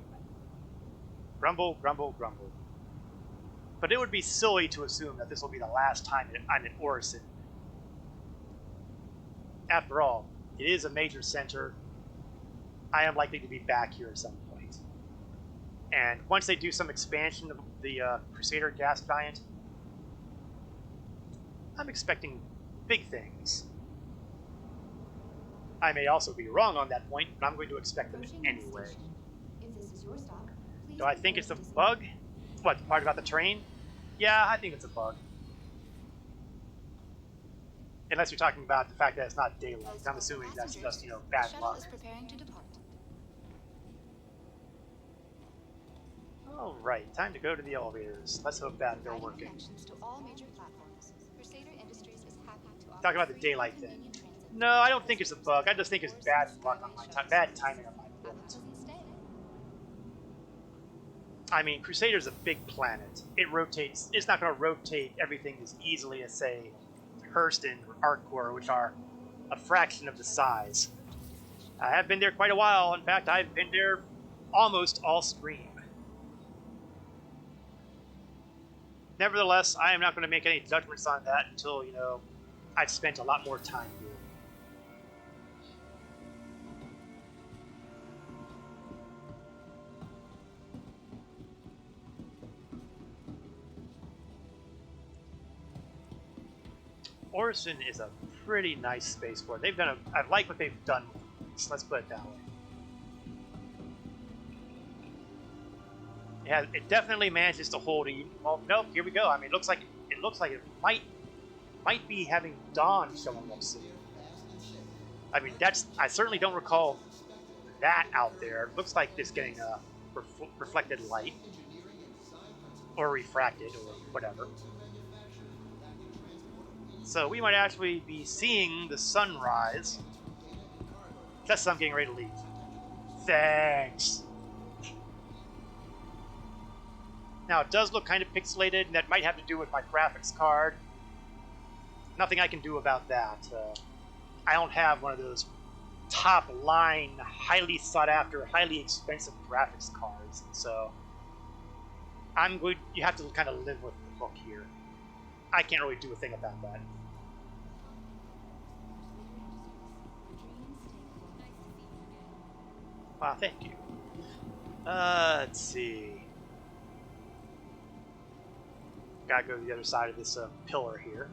Grumble, grumble, grumble. But it would be silly to assume that this will be the last time that I'm in Orison. After all, it is a major center. I am likely to be back here at some point. And once they do some expansion of the Crusader gas giant, I'm expecting big things. I may also be wrong on that point, but I'm going to expect them Approaching next anyway. station. If this is your stop, please Do I think prepare it's a to dismount. bug? What, the part about the train? Yeah, I think it's a bug. Unless you're talking about the fact that it's not daylight. I'm assuming that's just, you know, The bad shuttle luck. is preparing to depart. Alright, time to go to the elevators. Let's hope that they're Providing working. connections to all major platforms. Crusader Industries is happy to offer Talk about the free daylight and thing. convenient transit No, I don't think it's a bug. I just think it's bad luck on my bad timing on my Have a part. pleasant stay. I mean, Crusader's a big planet. It rotates. It's not going to rotate everything as easily as, say, Hurston or Arcor, which are a fraction of the size. I have been there quite a while. In fact, I've been there almost all stream. Nevertheless, I am not going to make any judgments on that until, you know, I've spent a lot more time here. Orison is a pretty nice spaceport. They've done I like what they've done with this. Let's put it that way. It definitely manages to hold a. Well, nope. Here we go. I mean, it looks like it might be having dawn showing up soon. I mean, I certainly don't recall that out there. It looks like it's getting a reflected light or refracted or whatever. So we might actually be seeing the sunrise just as I'm getting ready to leave. Thanks. Now, it does look kind of pixelated, and that might have to do with my graphics card. Nothing I can do about that. I don't have one of those top-line, highly sought-after, highly expensive graphics cards, so you have to kind of live with the book here. I can't really do a thing about that. Wow, thank you. Let's see. Gotta go to the other side of this pillar here.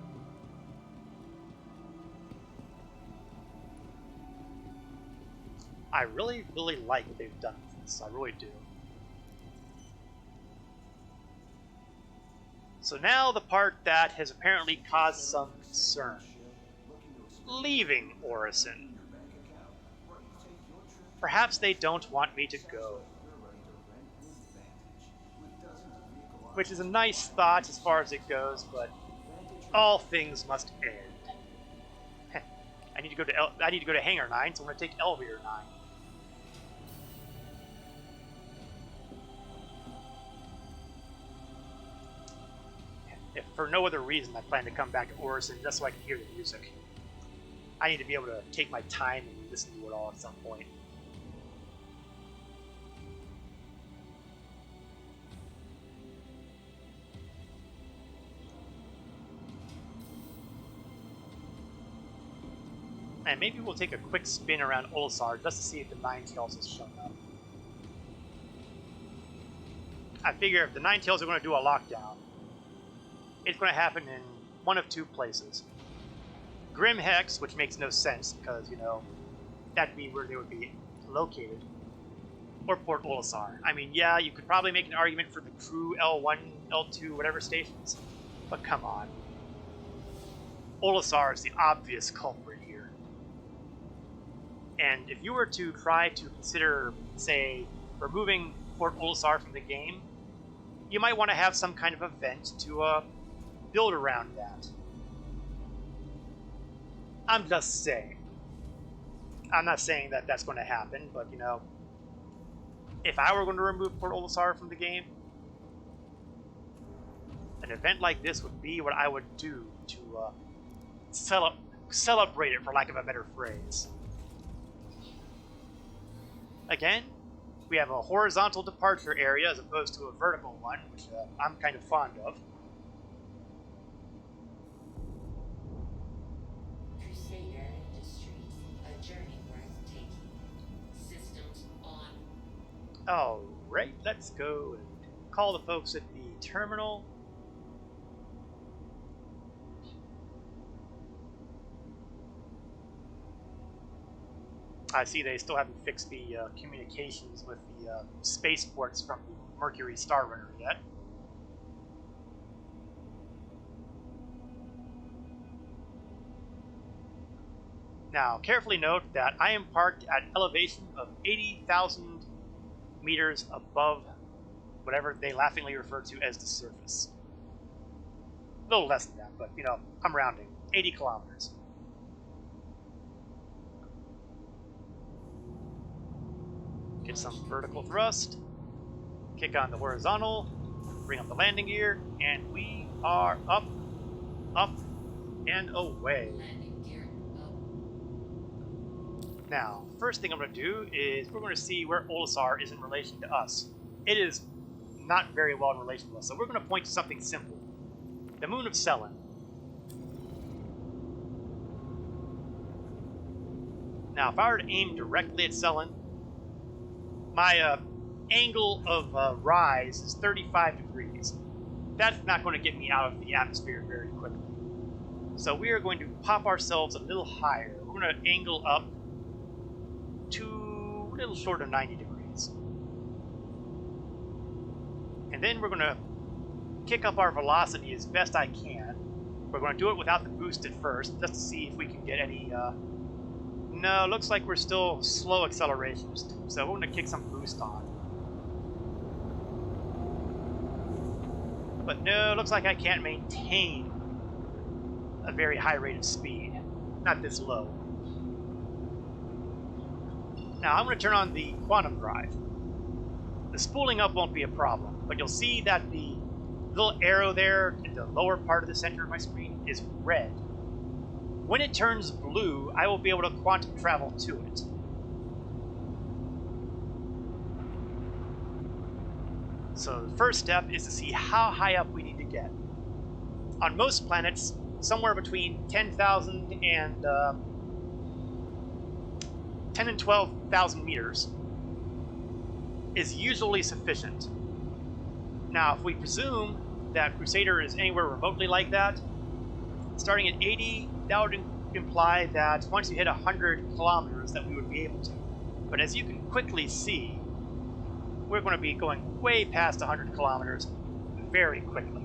I really, really like what they've done with this. I really do. So now the part that has apparently caused some concern. Leaving Orison. Perhaps they don't want me to go. Which is a nice thought as far as it goes, but all things must end. I need to go to Hangar 9, so I'm going to take Elevator 9. If for no other reason, I plan to come back to Orison just so I can hear the music. I need to be able to take my time and listen to it all at some point. And maybe we'll take a quick spin around Olisar just to see if the Ninetales has shown up. I figure if the Ninetales are going to do a lockdown, it's going to happen in one of two places. Grim Hex, which makes no sense because, you know, that'd be where they would be located, or Port Olisar. I mean, yeah, you could probably make an argument for the crew L1, L2, whatever stations, but come on. Olisar is the obvious culprit here. And if you were to try to consider, say, removing Port Olisar from the game, you might want to have some kind of event to build around that. I'm just saying. I'm not saying that that's going to happen, but, you know, if I were going to remove Port Olisar from the game, an event like this would be what I would do to celebrate it, for lack of a better phrase. Again, we have a horizontal departure area as opposed to a vertical one, which I'm kind of fond of. Crusader Industries, a journey worth taking. Systems on. Alright, let's go and call the folks at the terminal. I see they still haven't fixed the communications with the spaceports from the Mercury Star Runner yet. Now, carefully note that I am parked at an elevation of 80,000 meters above whatever they laughingly refer to as the surface. A little less than that, but you know, I'm rounding. 80 kilometers. Get some vertical thrust, kick on the horizontal, bring up the landing gear, and we are up, up, and away. Landing gear up. Now, first thing I'm going to do is we're going to see where Orison is in relation to us. It is not very well in relation to us, so we're going to point to something simple. The moon of Selene. Now, if I were to aim directly at Selene, my angle of rise is 35 degrees. That's not going to get me out of the atmosphere very quickly. So we are going to pop ourselves a little higher. We're going to angle up to a little short of 90 degrees. And then we're going to kick up our velocity as best I can. We're going to do it without the boost at first, just to see if we can get any... No, looks like we're still slow accelerations, so we're going to kick some boost on. But no, looks like I can't maintain a very high rate of speed. Not this low. Now, I'm going to turn on the quantum drive. The spooling up won't be a problem, but you'll see that the little arrow there in the lower part of the center of my screen is red. When it turns blue, I will be able to quantum travel to it. So the first step is to see how high up we need to get. On most planets, somewhere between 10,000 and 10 and 12,000 meters is usually sufficient. Now, if we presume that Crusader is anywhere remotely like that, starting at 80, that would imply that once you hit 100 kilometers that we would be able to. But as you can quickly see, we're going to be going way past 100 kilometers very quickly.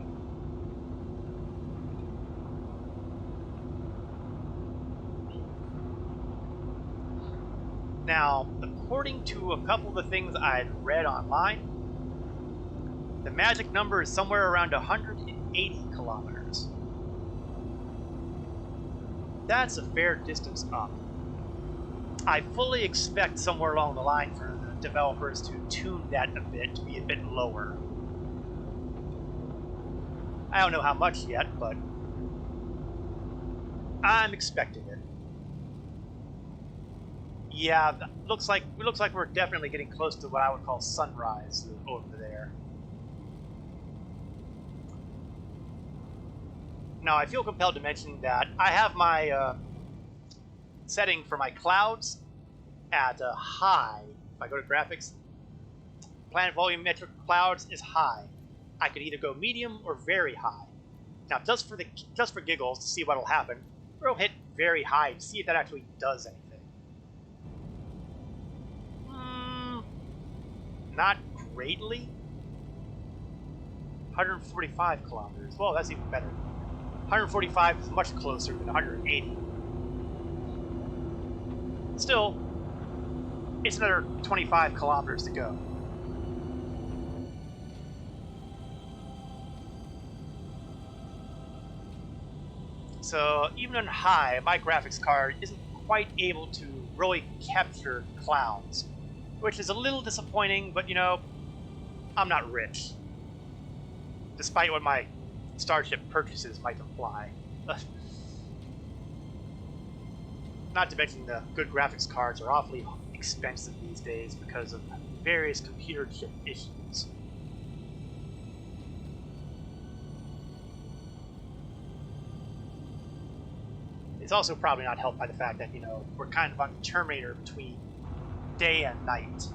Now, according to a couple of the things I'd read online, the magic number is somewhere around 180 kilometers. That's a fair distance up. I fully expect somewhere along the line for the developers to tune that a bit to be a bit lower. I don't know how much yet, but I'm expecting it. Yeah, looks like we're definitely getting close to what I would call sunrise over there. Now, I feel compelled to mention that I have my setting for my clouds at high. If I go to graphics, planet volumetric clouds is high. I could either go medium or very high. Now, just for giggles, to see what'll happen, we'll hit very high to see if that actually does anything. Not greatly. 145 kilometers. Well, that's even better. 145 is much closer than 180. Still, it's another 25 kilometers to go. So even on high, my graphics card isn't quite able to really capture clouds, which is a little disappointing, but you know, I'm not rich. Despite what my Starship purchases might imply. Not to mention the good graphics cards are awfully expensive these days because of various computer chip issues. It's also probably not helped by the fact that, you know, we're kind of on the Terminator between day and night.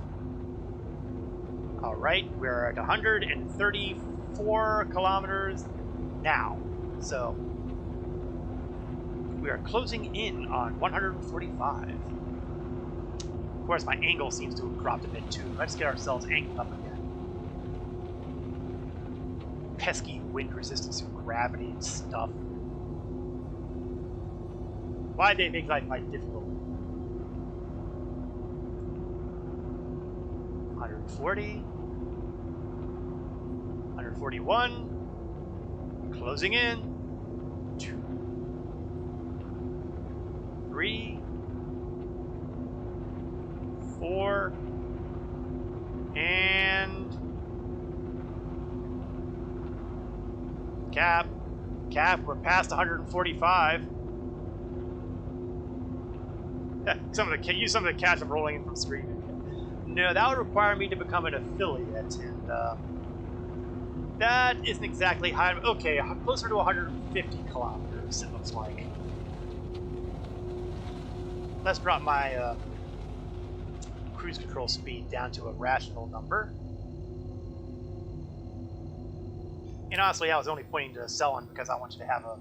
Alright, we're at 134 kilometers now. So, we are closing in on 145. Of course, my angle seems to have dropped a bit too. Let's get ourselves angled up again. Pesky wind resistance and gravity and stuff. Why'd they make life difficult? 140. 141. Closing in. 2. 3. 4. And cap. We're past 145. Use some of the cash I'm rolling in from streaming. No, that would require me to become an affiliate, and that isn't exactly high. Okay, closer to 150 kilometers, it looks like. Let's drop my cruise control speed down to a rational number. And honestly, I was only pointing to Selwyn because I wanted to have a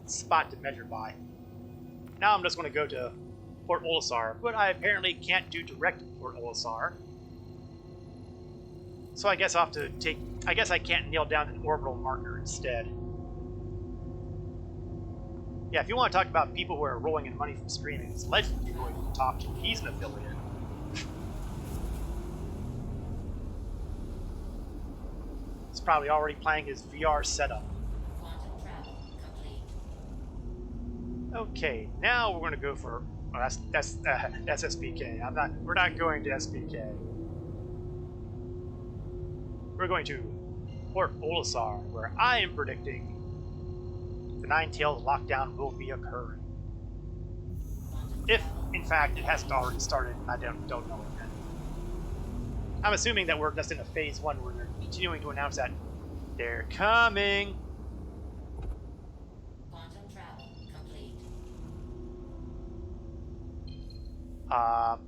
spot to measure by. Now I'm just going to go to Port Olisar, but I apparently can't do direct Port Olisar. So I guess I'll have to take... I guess I can't nail down an orbital marker instead. Yeah, if you want to talk about people who are rolling in money from streaming, it's Legend you're going to talk to. He's an affiliate. He's probably already playing his VR setup. Quantum travel complete. Okay, now we're going to go for... Oh, that's SPK. We're not going to SPK. We're going to Port Olisar, where I am predicting the Nine-Tailed lockdown will be occurring. If, in fact, it hasn't already started, I don't know it yet. I'm assuming that we're just in a phase 1 where they're continuing to announce that they're coming. Quantum travel complete. I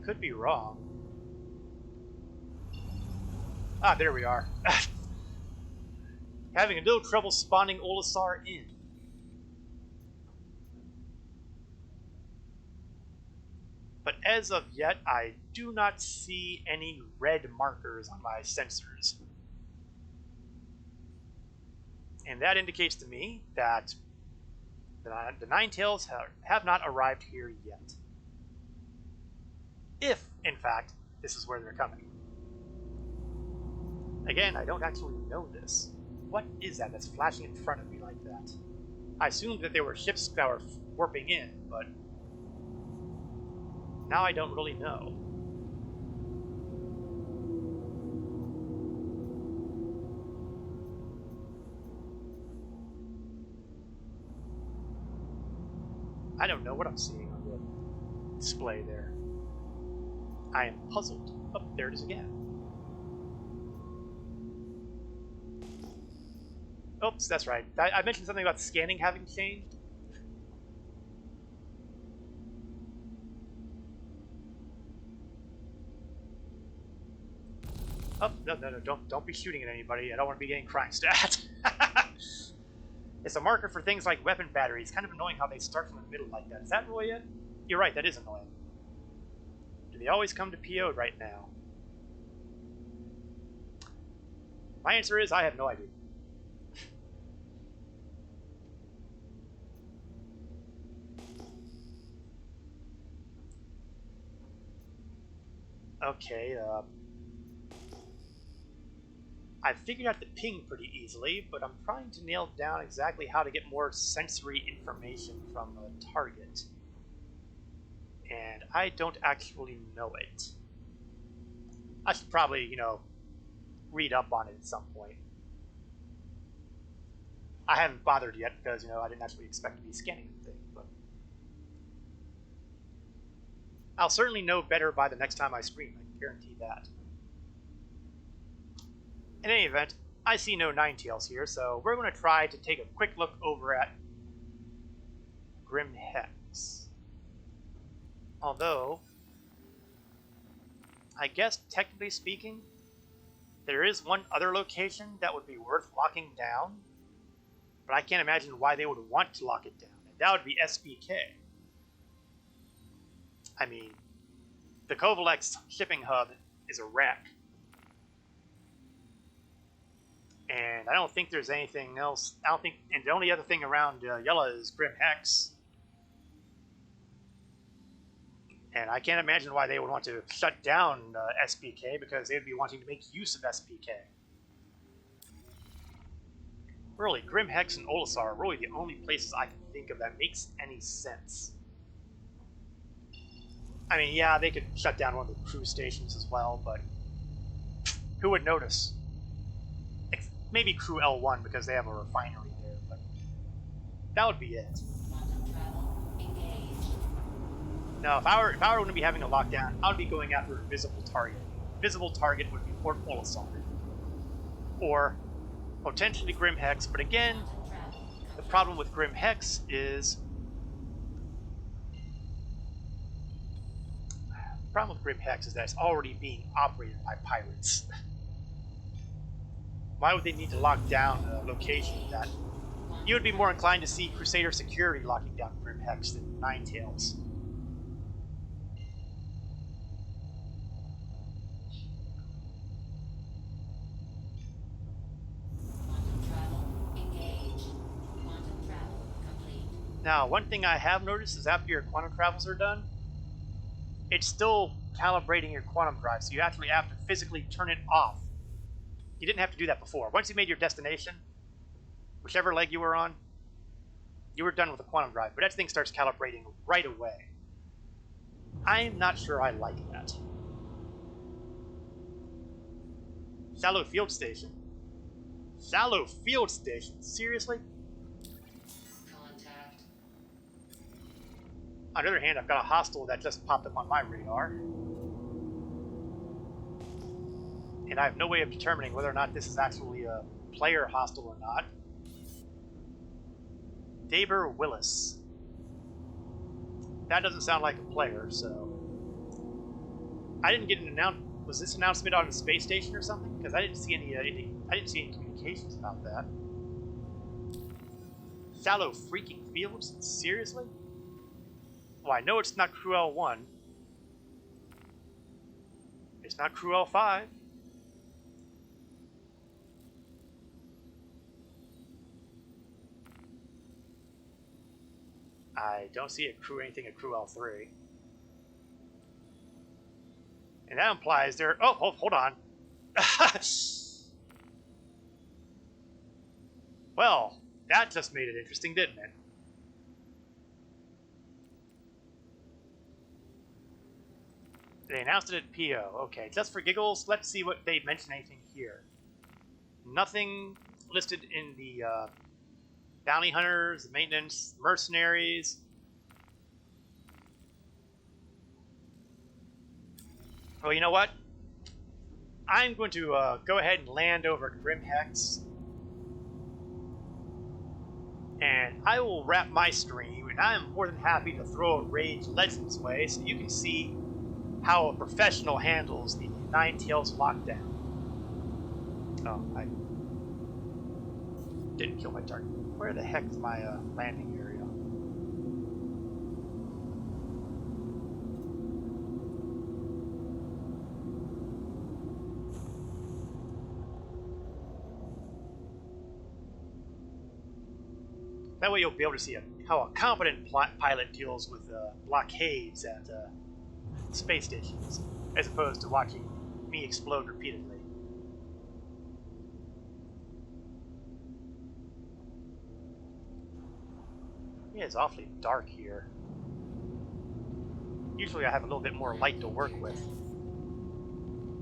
could be wrong. Ah, there we are. Having a little trouble spawning Olisar in. But as of yet, I do not see any red markers on my sensors. And that indicates to me that the Nine-Tails have not arrived here yet. If, in fact, this is where they're coming. Again, I don't actually know this. What is that that's flashing in front of me like that? I assumed that there were ships that were warping in, but now I don't really know. I don't know what I'm seeing on the display there. I am puzzled. Oh, there it is again. Oops, that's right. I mentioned something about scanning having changed. Oh, no, don't be shooting at anybody. I don't want to be getting crime stat. It's a marker for things like weapon batteries. Kind of annoying how they start from the middle like that. Is that really it? You're right, that is annoying. Do they always come to PO right now? My answer is I have no idea. Okay, I figured out the ping pretty easily, but I'm trying to nail down exactly how to get more sensory information from a target. And I don't actually know it. I should probably, read up on it at some point. I haven't bothered yet because, I didn't actually expect to be scanning the thing, but I'll certainly know better by the next time I stream, I can guarantee that. In any event, I see no Nine-Tails here, so we're going to try to take a quick look over at Grim Hex. Although, I guess technically speaking, there is one other location that would be worth locking down, but I can't imagine why they would want to lock it down, and that would be SPK. I mean, the Kovalex shipping hub is a wreck. And I don't think there's anything else. I don't think, and the only other thing around Yella is Grim Hex. And I can't imagine why they would want to shut down SPK, because they would be wanting to make use of SPK. Really, Grim Hex and Olisar are really the only places I can think of that makes any sense. I mean, yeah, they could shut down one of the crew stations as well, but who would notice? Maybe Crew L1 because they have a refinery there, but that would be it. Quantum travel engaged. Now, if I were going to be having a lockdown, I would be going after a visible target. Visible target would be Port Olisar, or potentially Grim Hex. But again, Quantum travel the problem with Grim Hex is that it's already being operated by pirates. Why would they need to lock down a location that you would be more inclined to see Crusader security locking down Grim Hex than Ninetales? Quantum travel engaged. Quantum travel complete. Now, one thing I have noticed is after your quantum travels are done, it's still calibrating your quantum drive, so you actually have to physically turn it off. You didn't have to do that before. Once you made your destination, whichever leg you were on, you were done with the quantum drive, but that thing starts calibrating right away. I'm not sure I like that. Shallow field station. Shallow field station? Seriously? Contact. On the other hand, I've got a hostile that just popped up on my radar. And I have no way of determining whether or not this is actually a player hostile or not. Daber Willis. That doesn't sound like a player, so... I didn't get an announcement. Was this announcement on the space station or something? Because I didn't see any communications about that. Shallow freaking fields? Seriously? Well, I know it's not Crew L1. It's not Crew L5. I don't see anything at Crew L3. And that implies they're... Oh, hold on. Well, that just made it interesting, didn't it? They announced it at PO. Okay, just for giggles, let's see what they mention anything here. Nothing listed in the bounty hunters, the maintenance, mercenaries. Well, you know what? I'm going to go ahead and land over at Grim Hex. And I will wrap my stream, and I am more than happy to throw a Rage Legends way so you can see how a professional handles the Ninetales lockdown. Oh, I didn't kill my target. Where the heck is my landing area? That way you'll be able to see how a competent pilot deals with blockades at space stations, as opposed to watching me explode repeatedly. Yeah, it's awfully dark here. Usually I have a little bit more light to work with.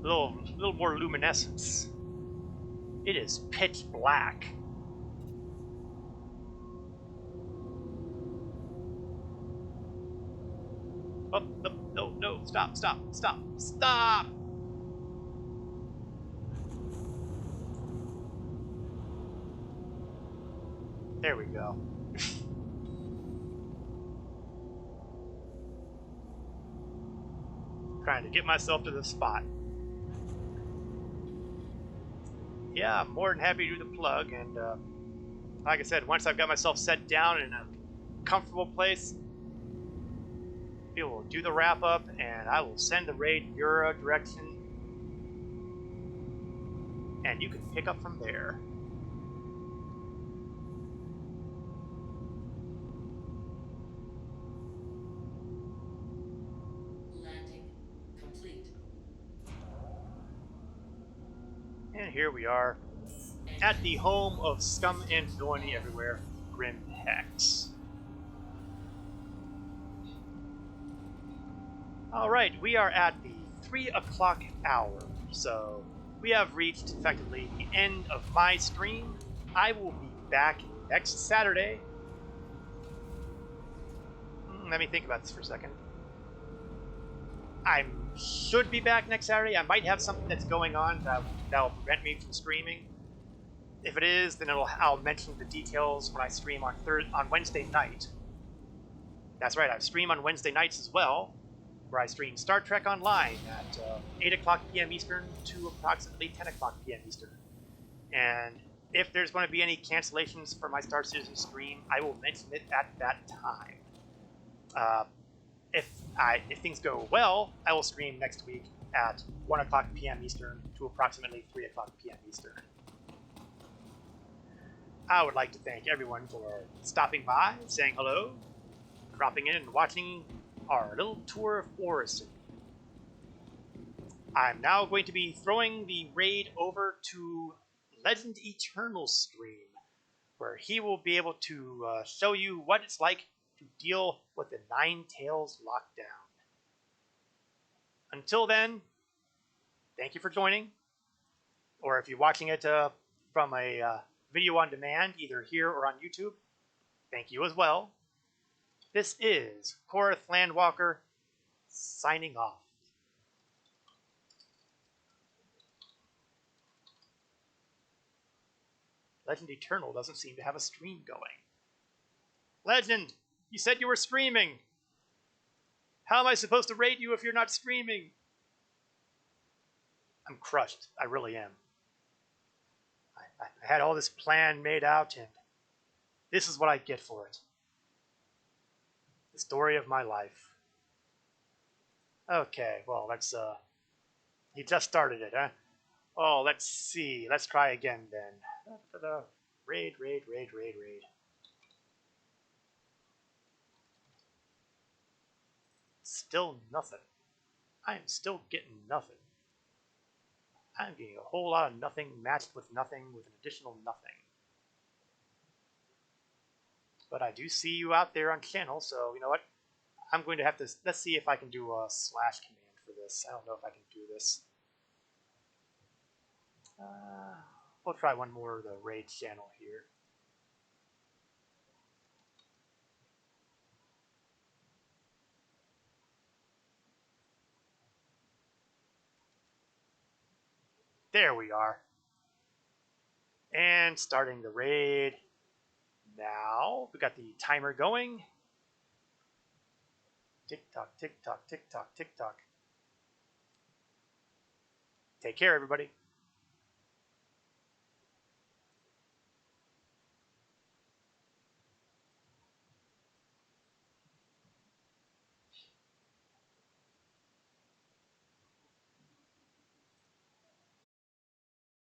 A little more luminescence. It is pitch black. Oh, no, stop. There we go. Trying to get myself to the spot. Yeah, I'm more than happy to do the plug, and like I said, once I've got myself set down in a comfortable place, we will do the wrap up, and I will send the raid in your direction, and you can pick up from there. Landing complete. And here we are at the home of scum and villainy everywhere, Grim Hex. Alright, we are at the 3 o'clock hour, so we have reached effectively the end of my stream. I will be back next Saturday. Let me think about this for a second. I should be back next Saturday. I might have something that's going on that will prevent me from streaming. If it is, then I'll mention the details when I stream on Wednesday night. That's right, I stream on Wednesday nights as well, where I stream Star Trek Online at 8 o'clock p.m. Eastern to approximately 10 o'clock p.m. Eastern. And if there's going to be any cancellations for my Star Citizen stream, I will mention it at that time. If things go well, I will stream next week at 1 o'clock p.m. Eastern to approximately 3 o'clock p.m. Eastern. I would like to thank everyone for stopping by, saying hello, dropping in and watching our little tour of Orison. I'm now going to be throwing the raid over to Legend Eternal's stream, where he will be able to show you what it's like to deal with the Nine Tails lockdown. Until then, thank you for joining, or if you're watching it from a video on demand, either here or on YouTube, thank you as well. This is Korath Landwalker, signing off. Legend Eternal doesn't seem to have a stream going. Legend, you said you were streaming. How am I supposed to raid you if you're not streaming? I'm crushed. I really am. I had all this plan made out, and this is what I get for it. The story of my life. Okay, well, let's, he just started it, huh? Oh, let's see. Let's try again, then. Raid. Still nothing. I am still getting nothing. I'm getting a whole lot of nothing matched with nothing with an additional nothing. But I do see you out there on channel, so you know what? I'm going to have to, let's see if I can do a slash command for this. I don't know if I can do this. We'll try one more of the raid channel here. There we are. And starting the raid now. We got the timer going. Tick tock, tick tock, tick tock, tick tock. Take care, everybody.